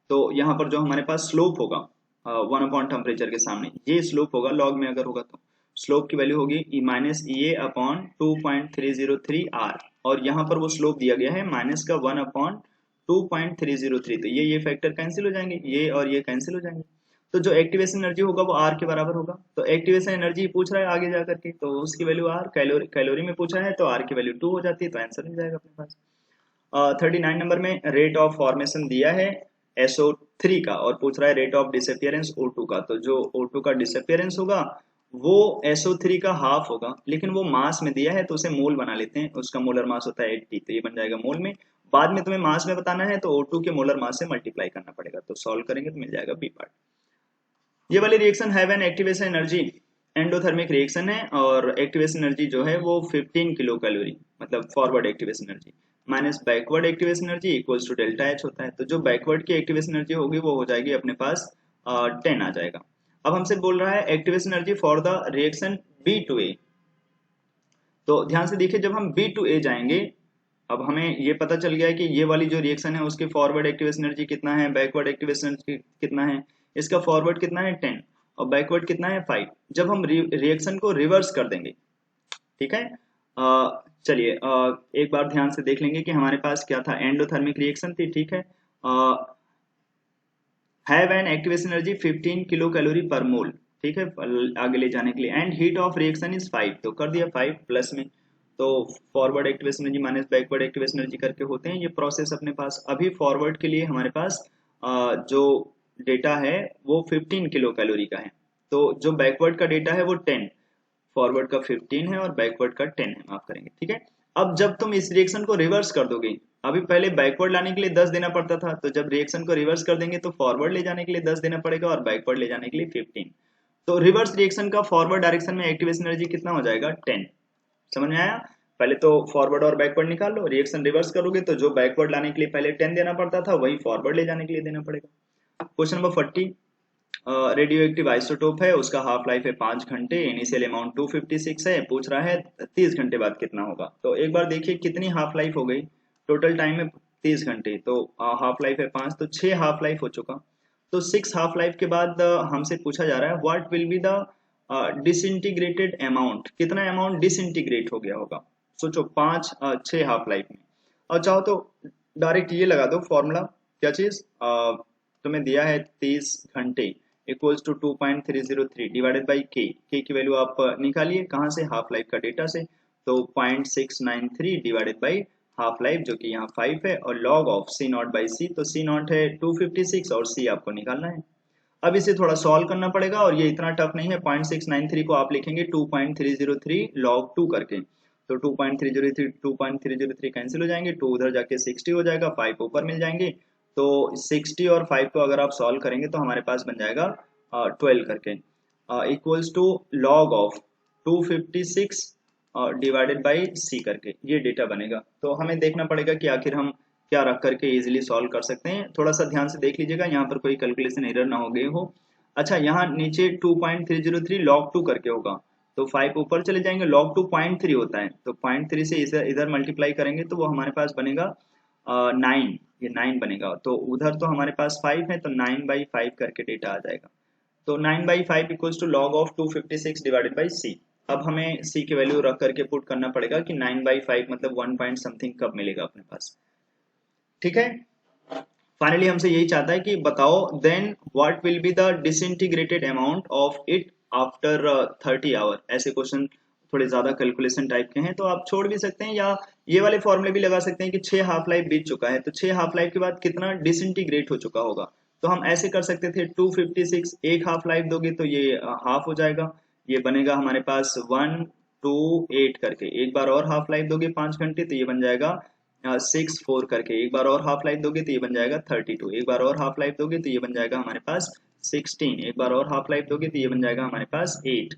तो यहाँ पर जो हमारे पास स्लोप होगा 1 अपॉन टेम्परेचर के सामने, ये स्लोप होगा लॉग में अगर होगा तो स्लोप की वैल्यू होगी माइनस EA अपॉन 2.303 R, और यहाँ पर वो स्लोप दिया गया है माइनस का 1/2.303। तो ये फैक्टर कैंसिल हो जाएंगे, ये और ये कैंसिल हो जाएंगे। तो जो एक्टिवेशन एनर्जी होगा वो आर के बराबर होगा। तो एक्टिवेशन एनर्जी पूछ रहा है आगे जा करके, तो उसकी वैल्यू आर, कैलोरी में पूछा है तो आर की वैल्यू 2 हो जाती है, तो आंसर मिल जाएगा अपने पास। 39 नंबर में रेट ऑफ फॉर्मेशन दिया है SO3 का और पूछ रहा है रेट ऑफ डिसअपियरेंस O2 का। तो जो O2 का डिसअपियरेंस होगा वो SO3 का हाफ होगा, लेकिन वो मास में दिया है तो उसे मोल बना लेते हैं, उसका मोलर मास होता है 80, तो ये बन जाएगा मोल में। बाद में तुम्हें मास में बताना है तो O2 के मोलर मास से मल्टीप्लाई करना पड़ेगा, तो सॉल्व करेंगे तो मिल जाएगा बी पार्ट। ये वाली reaction have an activation energy, endothermic reaction है और एक्टिवेशन एनर्जी जो है वो 15 किलो कैलोरी, मतलब forward activation energy minus backward activation energy equals to delta H होता है। तो जो बैकवर्ड की एक्टिवेशन एनर्जी होगी वो हो जाएगी अपने पास 10 आ जाएगा। अब हमसे बोल रहा है activation energy for the reaction B to A. तो ध्यान से देखिए, जब हम बी टू ए जाएंगे, अब हमें ये पता चल गया है कि ये वाली जो रिएक्शन है उसकी फॉरवर्ड एक्टिवेशन एनर्जी कितना है, बैकवर्ड एक्टिवेशन एनर्जी कितना है। इसका फॉरवर्ड कितना है 10 और बैकवर्ड कितना है 5। जब हम रिएक्शन को रिवर्स कर देंगे, ठीक है, चलिए एक बार ध्यान से देख लेंगे कि हमारे पास क्या था, एंडोथर्मिक रिएक्शन थी, ठीक है, have an activation energy 15 kilo calorie पर मोल, ठीक है, आगे ले जाने के लिए, and heat of reaction is 5, तो कर दिया 5 प्लस में। तो forward activation energy minus backward activation energy करके होते हैं ये प्रोसेस अपने पास। अभी फॉरवर्ड के लिए हमारे पास जो डेटा है वो 15 किलो कैलोरी का है, तो जो बैकवर्ड का डेटा है वो 10, फॉरवर्ड का 15 है और बैकवर्ड का 10 है, माफ करेंगे, ठीक है। अब जब तुम इस रिएक्शन को रिवर्स कर दोगे, अभी पहले बैकवर्ड लाने के लिए 10 देना पड़ता था, तो जब रिएक्शन को रिवर्स कर देंगे तो फॉरवर्ड ले जाने के लिए 10 देना पड़ेगा और बैकवर्ड ले जाने के लिए 15। तो रिवर्स रिएक्शन का फॉरवर्ड डायरेक्शन में एक्टिवेशन एनर्जी कितना हो जाएगा 10। समझ में आया? पहले तो फॉरवर्ड और बैकवर्ड निकाल लो, रिएक्शन रिवर्स करोगे तो जो बैकवर्ड लाने के लिए पहले 10 देना पड़ता था वही फॉरवर्ड ले जाने के लिए देना पड़ेगा। Question number 40, radio active isotope है, उसका हाफ लाइफ है 5 घंटे, इनिशियल अमाउंट 256 है, पूछ रहा है 30 घंटे बाद कितना होगा। तो एक बार देखिए कितनी हाफ लाइफ हो गई, टोटल टाइम है 30 घंटे, तो हाफ लाइफ है 5, तो 6 हाफ लाइफ हो चुका। तो 6 हाफ लाइफ के बाद हमसे पूछा जा रहा है what will be the disintegrated amount, कितना अमाउंट डिसइंटीग्रेट हो गया होगा। सोचो 5 6 हाफ लाइफ में, और चाहो तो डायरेक्ट ये लगा दो फॉर्मूला, क्या चीज, तुम्हें दिया है 30 घंटे इक्वल्स टू 2.303 डिवाइडेड बाई के की वैल्यू आप निकालिए, कहाँ से, हाफ लाइफ का डेटा से, तो 0.693 डिवाइडेड बाई हाफ लाइफ जो कि यहाँ 5 है, और log of C naught by C, तो सी नॉट है 256 और सी आपको निकालना है। अब इसे थोड़ा सॉल्व करना पड़ेगा और ये इतना टफ नहीं है। 0.693 को आप लिखेंगे 2.303 log 2 करके, तो 2.303 कैंसिल हो जाएंगे, 2 उधर जाके 60 हो जाएगा, 5 ऊपर मिल जाएंगे, तो 60 और 5 को अगर आप सॉल्व करेंगे तो हमारे पास बन जाएगा 12 करके, equals to log of 256 divided by C करके ये डेटा बनेगा। तो हमें देखना पड़ेगा कि आखिर हम क्या रख करके इजीली सॉल्व कर सकते हैं। थोड़ा सा ध्यान से देख लीजिएगा यहाँ पर कोई कैलकुलेशन एरर ना हो गई हो। अच्छा, यहाँ नीचे 2.303 log 2 करके होगा, तो 5 ऊपर चले जाएंगे, log 2 0.3 होता है, तो 0.3 से इधर मल्टीप्लाई करेंगे तो वो हमारे पास बनेगा 9, ये 9 बनेगा, तो उधर तो हमारे पास 5 है, तो 9/5 करके डेटा आ जाएगा। तो 9/5 equals to log of 256 divided by C. अब हमें सी की वैल्यू रख करके पुट करना पड़ेगा कि 9/5 मतलब 1 पॉइंट समथिंग कब मिलेगा अपने पास, ठीक है। फाइनली हमसे यही चाहता है कि बताओ then what will be the disintegrated amount of it after 30 hour. ऐसे क्वेश्चन थोड़े ज्यादा कैलकुलेशन टाइप के हैं, तो आप छोड़ भी सकते हैं या ये वाले फॉर्मूले भी लगा सकते हैं कि 6 हाफ लाइफ बीत चुका है, तो 6 हाफ लाइफ के बाद कितना डिसइंटीग्रेट हो चुका होगा। तो हम ऐसे कर सकते थे 256, एक हाफ लाइफ दोगे तो ये हाफ हो जाएगा, ये बनेगा हमारे पास 1 2 8 करके, एक बार और हाफ लाइफ दोगे 5 घंटे तो ये बन जाएगा 6 4 करके, एक बार और हाफ लाइफ दोगे तो ये बन जाएगा 32, एक बार और हाफ लाइफ दोगे तो ये बन जाएगा हमारे पास 16, एक बार और हाफ लाइफ दोगे तो ये बन जाएगा हमारे पास 8,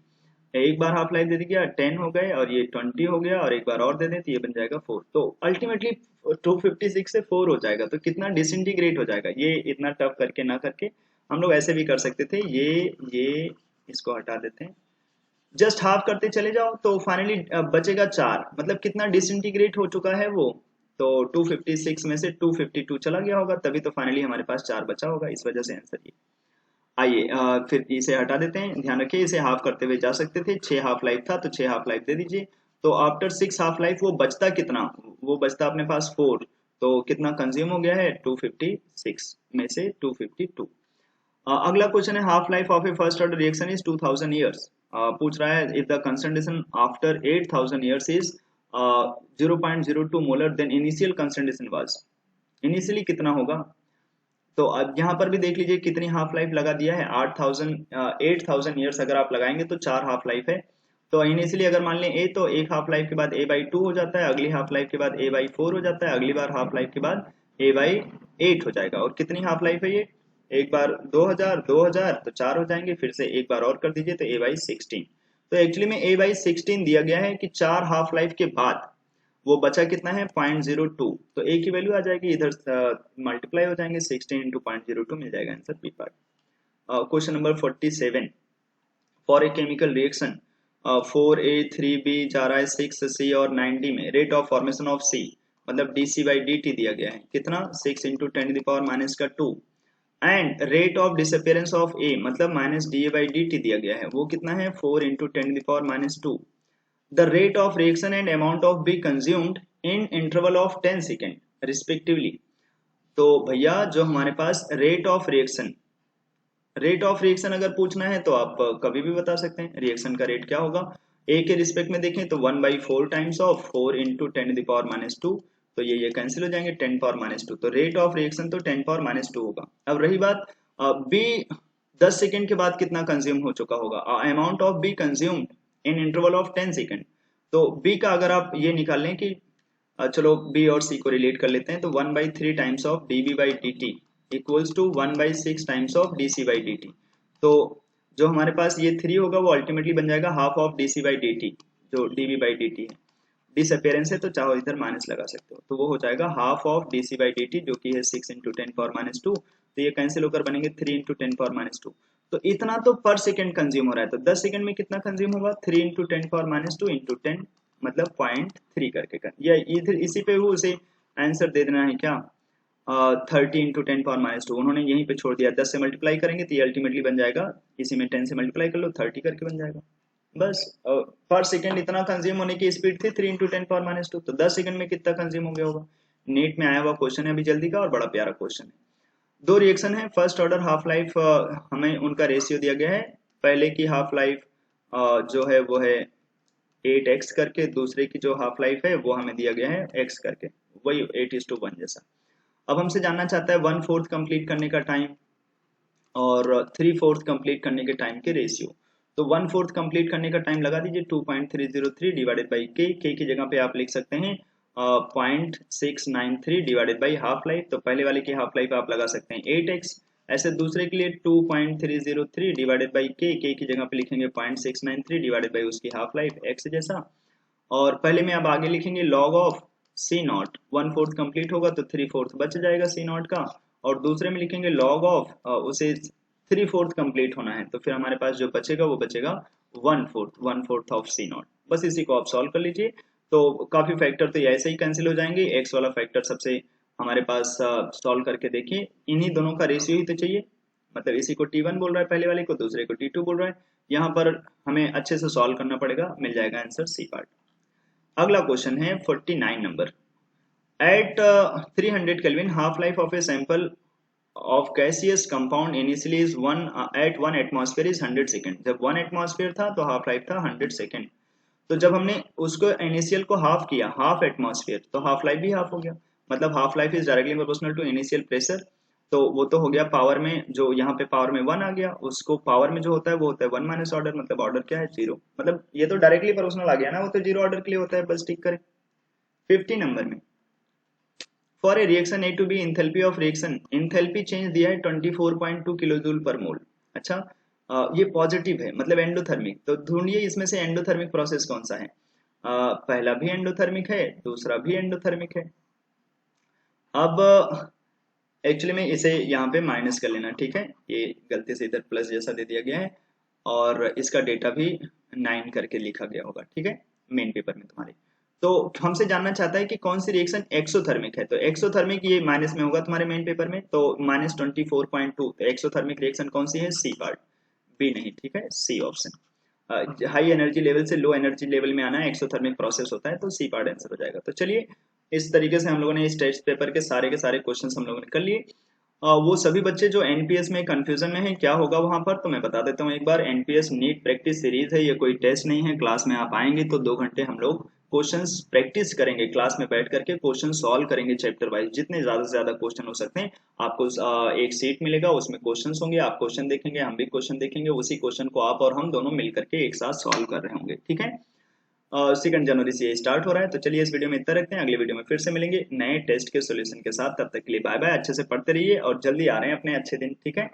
एक बार हाफ लाइफ दे दिया 10 हो गए और ये 20 हो गया, और एक बार और दे दें तो ये बन जाएगा 4। तो अल्टीमेटली 256 से 4 हो जाएगा, तो कितना डिसइंटीग्रेट हो जाएगा। ये इतना टफ करके ना करके हम लोग ऐसे भी कर सकते थे, ये इसको हटा देते हैं, जस्ट हाफ करते चले जाओ, तो फाइनली बचेगा 4, मतलब कितना डिसइंटीग्रेट हो चुका है वो, तो 256 में से 252 चला गया होगा, तभी तो फाइनली हमारे पास 4 बचा होगा, इस वजह से आंसर ये। आइए फिर इसे हटा देते हैं, ध्यान रखिए इसे हाफ करते हुए जा सकते थे, 6 हाफ लाइफ था तो 6 हाफ लाइफ दे दीजिए, तो आफ्टर 6 हाफ लाइफ वो बचता कितना, वो बचता अपने पास 4, तो कितना कंज्यूम हो गया है 256 में से 252। अगला क्वेश्चन है half life of a first order reaction is 2000 years. पूछ रहा है if the concentration after 8000 years is 0.02 molar then initial concentration was. Initially कितना होगा, तो अब यहाँ पर भी देख लीजिए कितनी हाफ लाइफ लगा दिया है 8000 ईयर्स अगर आप लगाएंगे तो 4 हाफ लाइफ है। तो इनिशियली अगर मान लें ए, तो एक हाफ लाइफ के बाद A/2 हो जाता है, अगली हाफ लाइफ के बाद A/4 हो जाता है, अगली बार हाफ लाइफ के बाद A/8 हो जाएगा। और कितनी हाफ लाइफ है ये, एक बार 2000 तो 4 हो जाएंगे, फिर से एक बार और कर दीजिए तो A/16। तो एक्चुअली में A/16 दिया गया है कि 4 हाफ लाइफ के बाद वो बचा कितना है 0.02, तो ए की वैल्यू आ जाएगी, इधर मल्टीप्लाई हो जाएंगे, 16 इंटू 0.02 मिल जाएगा answer B part. Question number 47, for a chemical reaction 4A3B जा रहा है 6C और 9D में, rate of formation of C मतलब dC/dt दिया गया है कितना 6 into 10⁻², and rate of disappearance of A मतलब -dA/dt दिया गया है, वो कितना है 4 into 10⁻²। The rate of reaction and amount of B consumed in interval of 10 second respectively. तो भैया जो हमारे पास रेट ऑफ रिएक्शन अगर पूछना है तो आप कभी भी बता सकते हैं रिएक्शन का रेट क्या होगा। ए के रिस्पेक्ट में देखें तो 1/4 टाइम्स ऑफ 4 इंटू 10⁻², तो ये कैंसिल हो जाएंगे 10⁻², तो रेट ऑफ रिएक्शन तो 10⁻² होगा। अब रही बात बी 10 सेकेंड के बाद कितना कंज्यूम हो चुका होगा, amount of be consumed in interval of 10 second. तो बी का अगर आप ये निकाल लें कि चलो बी और सी को रिलेट कर लेते हैं, तो 1/3 times of dB/dt equals to 1/6 times of dC/dt। तो जो हमारे पास ये 3 होगा वो अल्टीमेटली बन जाएगा हाफ ऑफ dC/dt, जो dB/dt है, डिसअपियरेंस है तो चाहो इधर माइनस लगा सकते हो, तो वो हो जाएगा हाफ ऑफ dC/dt जो कि है 6 इंटू 10⁻², तो ये कैंसिल होकर बनेंगे 3 इंटू 10⁻²। तो इतना तो पर सेकेंड कंज्यूम हो रहा है, तो 10 सेकेंड में कितना कंज्यूम होगा 3 इंटू 10⁻² इंटू 10 मतलब 0.3 करके कर, या इधर इसी पे वो उसे आंसर दे देना है क्या 30 इंटू 10⁻², उन्होंने यहीं पे छोड़ दिया, 10 से मल्टीप्लाई करेंगे तो ये अल्टीमेटली बन जाएगा, इसी में 10 से मल्टीप्लाई कर लो 30 करके बन जाएगा बस। पर सेकेंड इतना कंज्यूम होने की स्पीड थी 3 इंटू 10⁻², तो 10 सेकेंड में कितना कंज्यूम हो गया होगा। नीट में आया हुआ क्वेश्चन है अभी जल्दी का और बड़ा प्यारा क्वेश्चन है। दो रिएक्शन है, फर्स्ट ऑर्डर हाफ लाइफ हमें उनका रेशियो दिया गया है, पहले की हाफ लाइफ जो है वो है 8x करके, दूसरे की जो हाफ लाइफ है वो हमें दिया गया है x करके, वही 8:1 जैसा। अब हमसे जानना चाहता है 1/4 कंप्लीट करने का टाइम और 3/4 कंप्लीट करने के टाइम के रेशियो। तो 1/4 कंप्लीट करने का टाइम लगा दीजिए 2.303 डिवाइडेड बाई के की जगह पे आप लिख सकते हैं 0.693 डिवाइडेड बाई हाफ लाइफ, तो पहले वाले की हाफ लाइफ आप लगा सकते हैं 8x, ऐसे दूसरे के लिए 2.303 डिवाइडेड बाई के की जगह पे लिखेंगे 0.693 डिवाइडेड बाई उसकी हाफ लाइफ x जैसा, और पहले में अब आगे लिखेंगे लॉग ऑफ C0, 1/4 कंप्लीट होगा तो 3/4 बच जाएगा C0 का, और दूसरे में लिखेंगे लॉग ऑफ उसे 3/4 कंप्लीट होना है, तो फिर हमारे पास जो बचेगा वो बचेगा 1/4 ऑफ C0। बस इसी को आप सॉल्व कर लीजिए, तो काफी फैक्टर तो ऐसे ही कैंसिल हो जाएंगे, एक्स वाला फैक्टर सबसे हमारे पास सॉल्व करके देखिए, इन्हीं दोनों का रेशियो ही तो चाहिए, मतलब इसी को T1 बोल रहा है पहले वाले को, दूसरे को T2 बोल रहा है, यहाँ पर हमें अच्छे से सॉल्व करना पड़ेगा, मिल जाएगा आंसर सी पार्ट। अगला क्वेश्चन है 49 number, at 300 kelvin half life of a sample of gaseous compound initially is 1 atmosphere is 100 second. जब 1 एटमॉस्फेयर था तो हाफ लाइफ था 100 सेकेंड, तो जब हमने उसको इनिशियल को हाफ किया हाफ एटमॉस्फेयर, तो हाफ लाइफ भी हाफ हो गया, मतलब half life is directly proportional to initial pressure, तो वो तो हो गया पावर में, जो यहाँ पे पावर में 1 आ गया, उसको पावर में जो होता है वो होता है 1 माइनस ऑर्डर, मतलब ऑर्डर क्या है 0, मतलब ये तो डायरेक्टली प्रोपोर्शनल आ गया ना, वो तो 0 ऑर्डर के लिए होता है, बस टिक करें। 50 नंबर में for a reaction A to B enthalpy of reaction, enthalpy change दिया है 24.2 किलो जूल पर मोल। अच्छा ये पॉजिटिव है मतलब एंडोथर्मिक, तो ढूंढिए इसमें से एंडोथर्मिक प्रोसेस कौन सा है, पहला भी एंडोथर्मिक है, दूसरा भी एंडोथर्मिक है। अब एक्चुअली में इसे यहाँ पे माइनस कर लेना, ठीक है, ये गलती से इधर प्लस जैसा दे दिया गया है, और इसका डेटा भी 9 करके लिखा गया होगा, ठीक है, मेन पेपर में तुम्हारे। तो हमसे जानना चाहता है कि कौन सी रिएक्शन एक्सोथर्मिक है, तो एक्सोथर्मिक ये माइनस में होगा तुम्हारे मेन पेपर में, तो -24.2, तो एक्सोथर्मिक रिएक्शन कौन सी है, सी पार्ट, बी नहीं, ठीक है, C option. High energy level से लो एनर्जी लेवल में आना एक्सोथर्मिक प्रोसेस होता है, तो सी पार्ट आंसर हो जाएगा। तो चलिए इस तरीके से हम लोगों ने इस टेस्ट पेपर के सारे क्वेश्चंस हम लोगों ने कर लिए। वो सभी बच्चे जो एनपीएस में कंफ्यूजन में है क्या होगा वहां पर, तो मैं बता देता हूँ एक बार। एनपीएस नीट प्रैक्टिस सीरीज है, ये कोई टेस्ट नहीं है। क्लास में आप आएंगे तो 2 घंटे हम लोग क्वेश्चंस प्रैक्टिस करेंगे, क्लास में बैठ करके क्वेश्चन सॉल्व करेंगे चैप्टर वाइज, जितने ज्यादा से ज्यादा क्वेश्चन हो सकते हैं। आपको एक सीट मिलेगा, उसमें क्वेश्चन होंगे, आप क्वेश्चन देखेंगे, हम भी क्वेश्चन देखेंगे, उसी क्वेश्चन को आप और हम दोनों मिल करके एक साथ सॉल्व कर रहे होंगे, ठीक है। 2 जनवरी से ये स्टार्ट हो रहा है। तो चलिए इस वीडियो में इतना रखते हैं, अगले वीडियो में फिर से मिलेंगे नए टेस्ट के सॉल्यूशन के साथ। तब तक के लिए बाय बाय, अच्छे से पढ़ते रहिए और जल्दी आ रहे हैं अपने अच्छे दिन, ठीक है।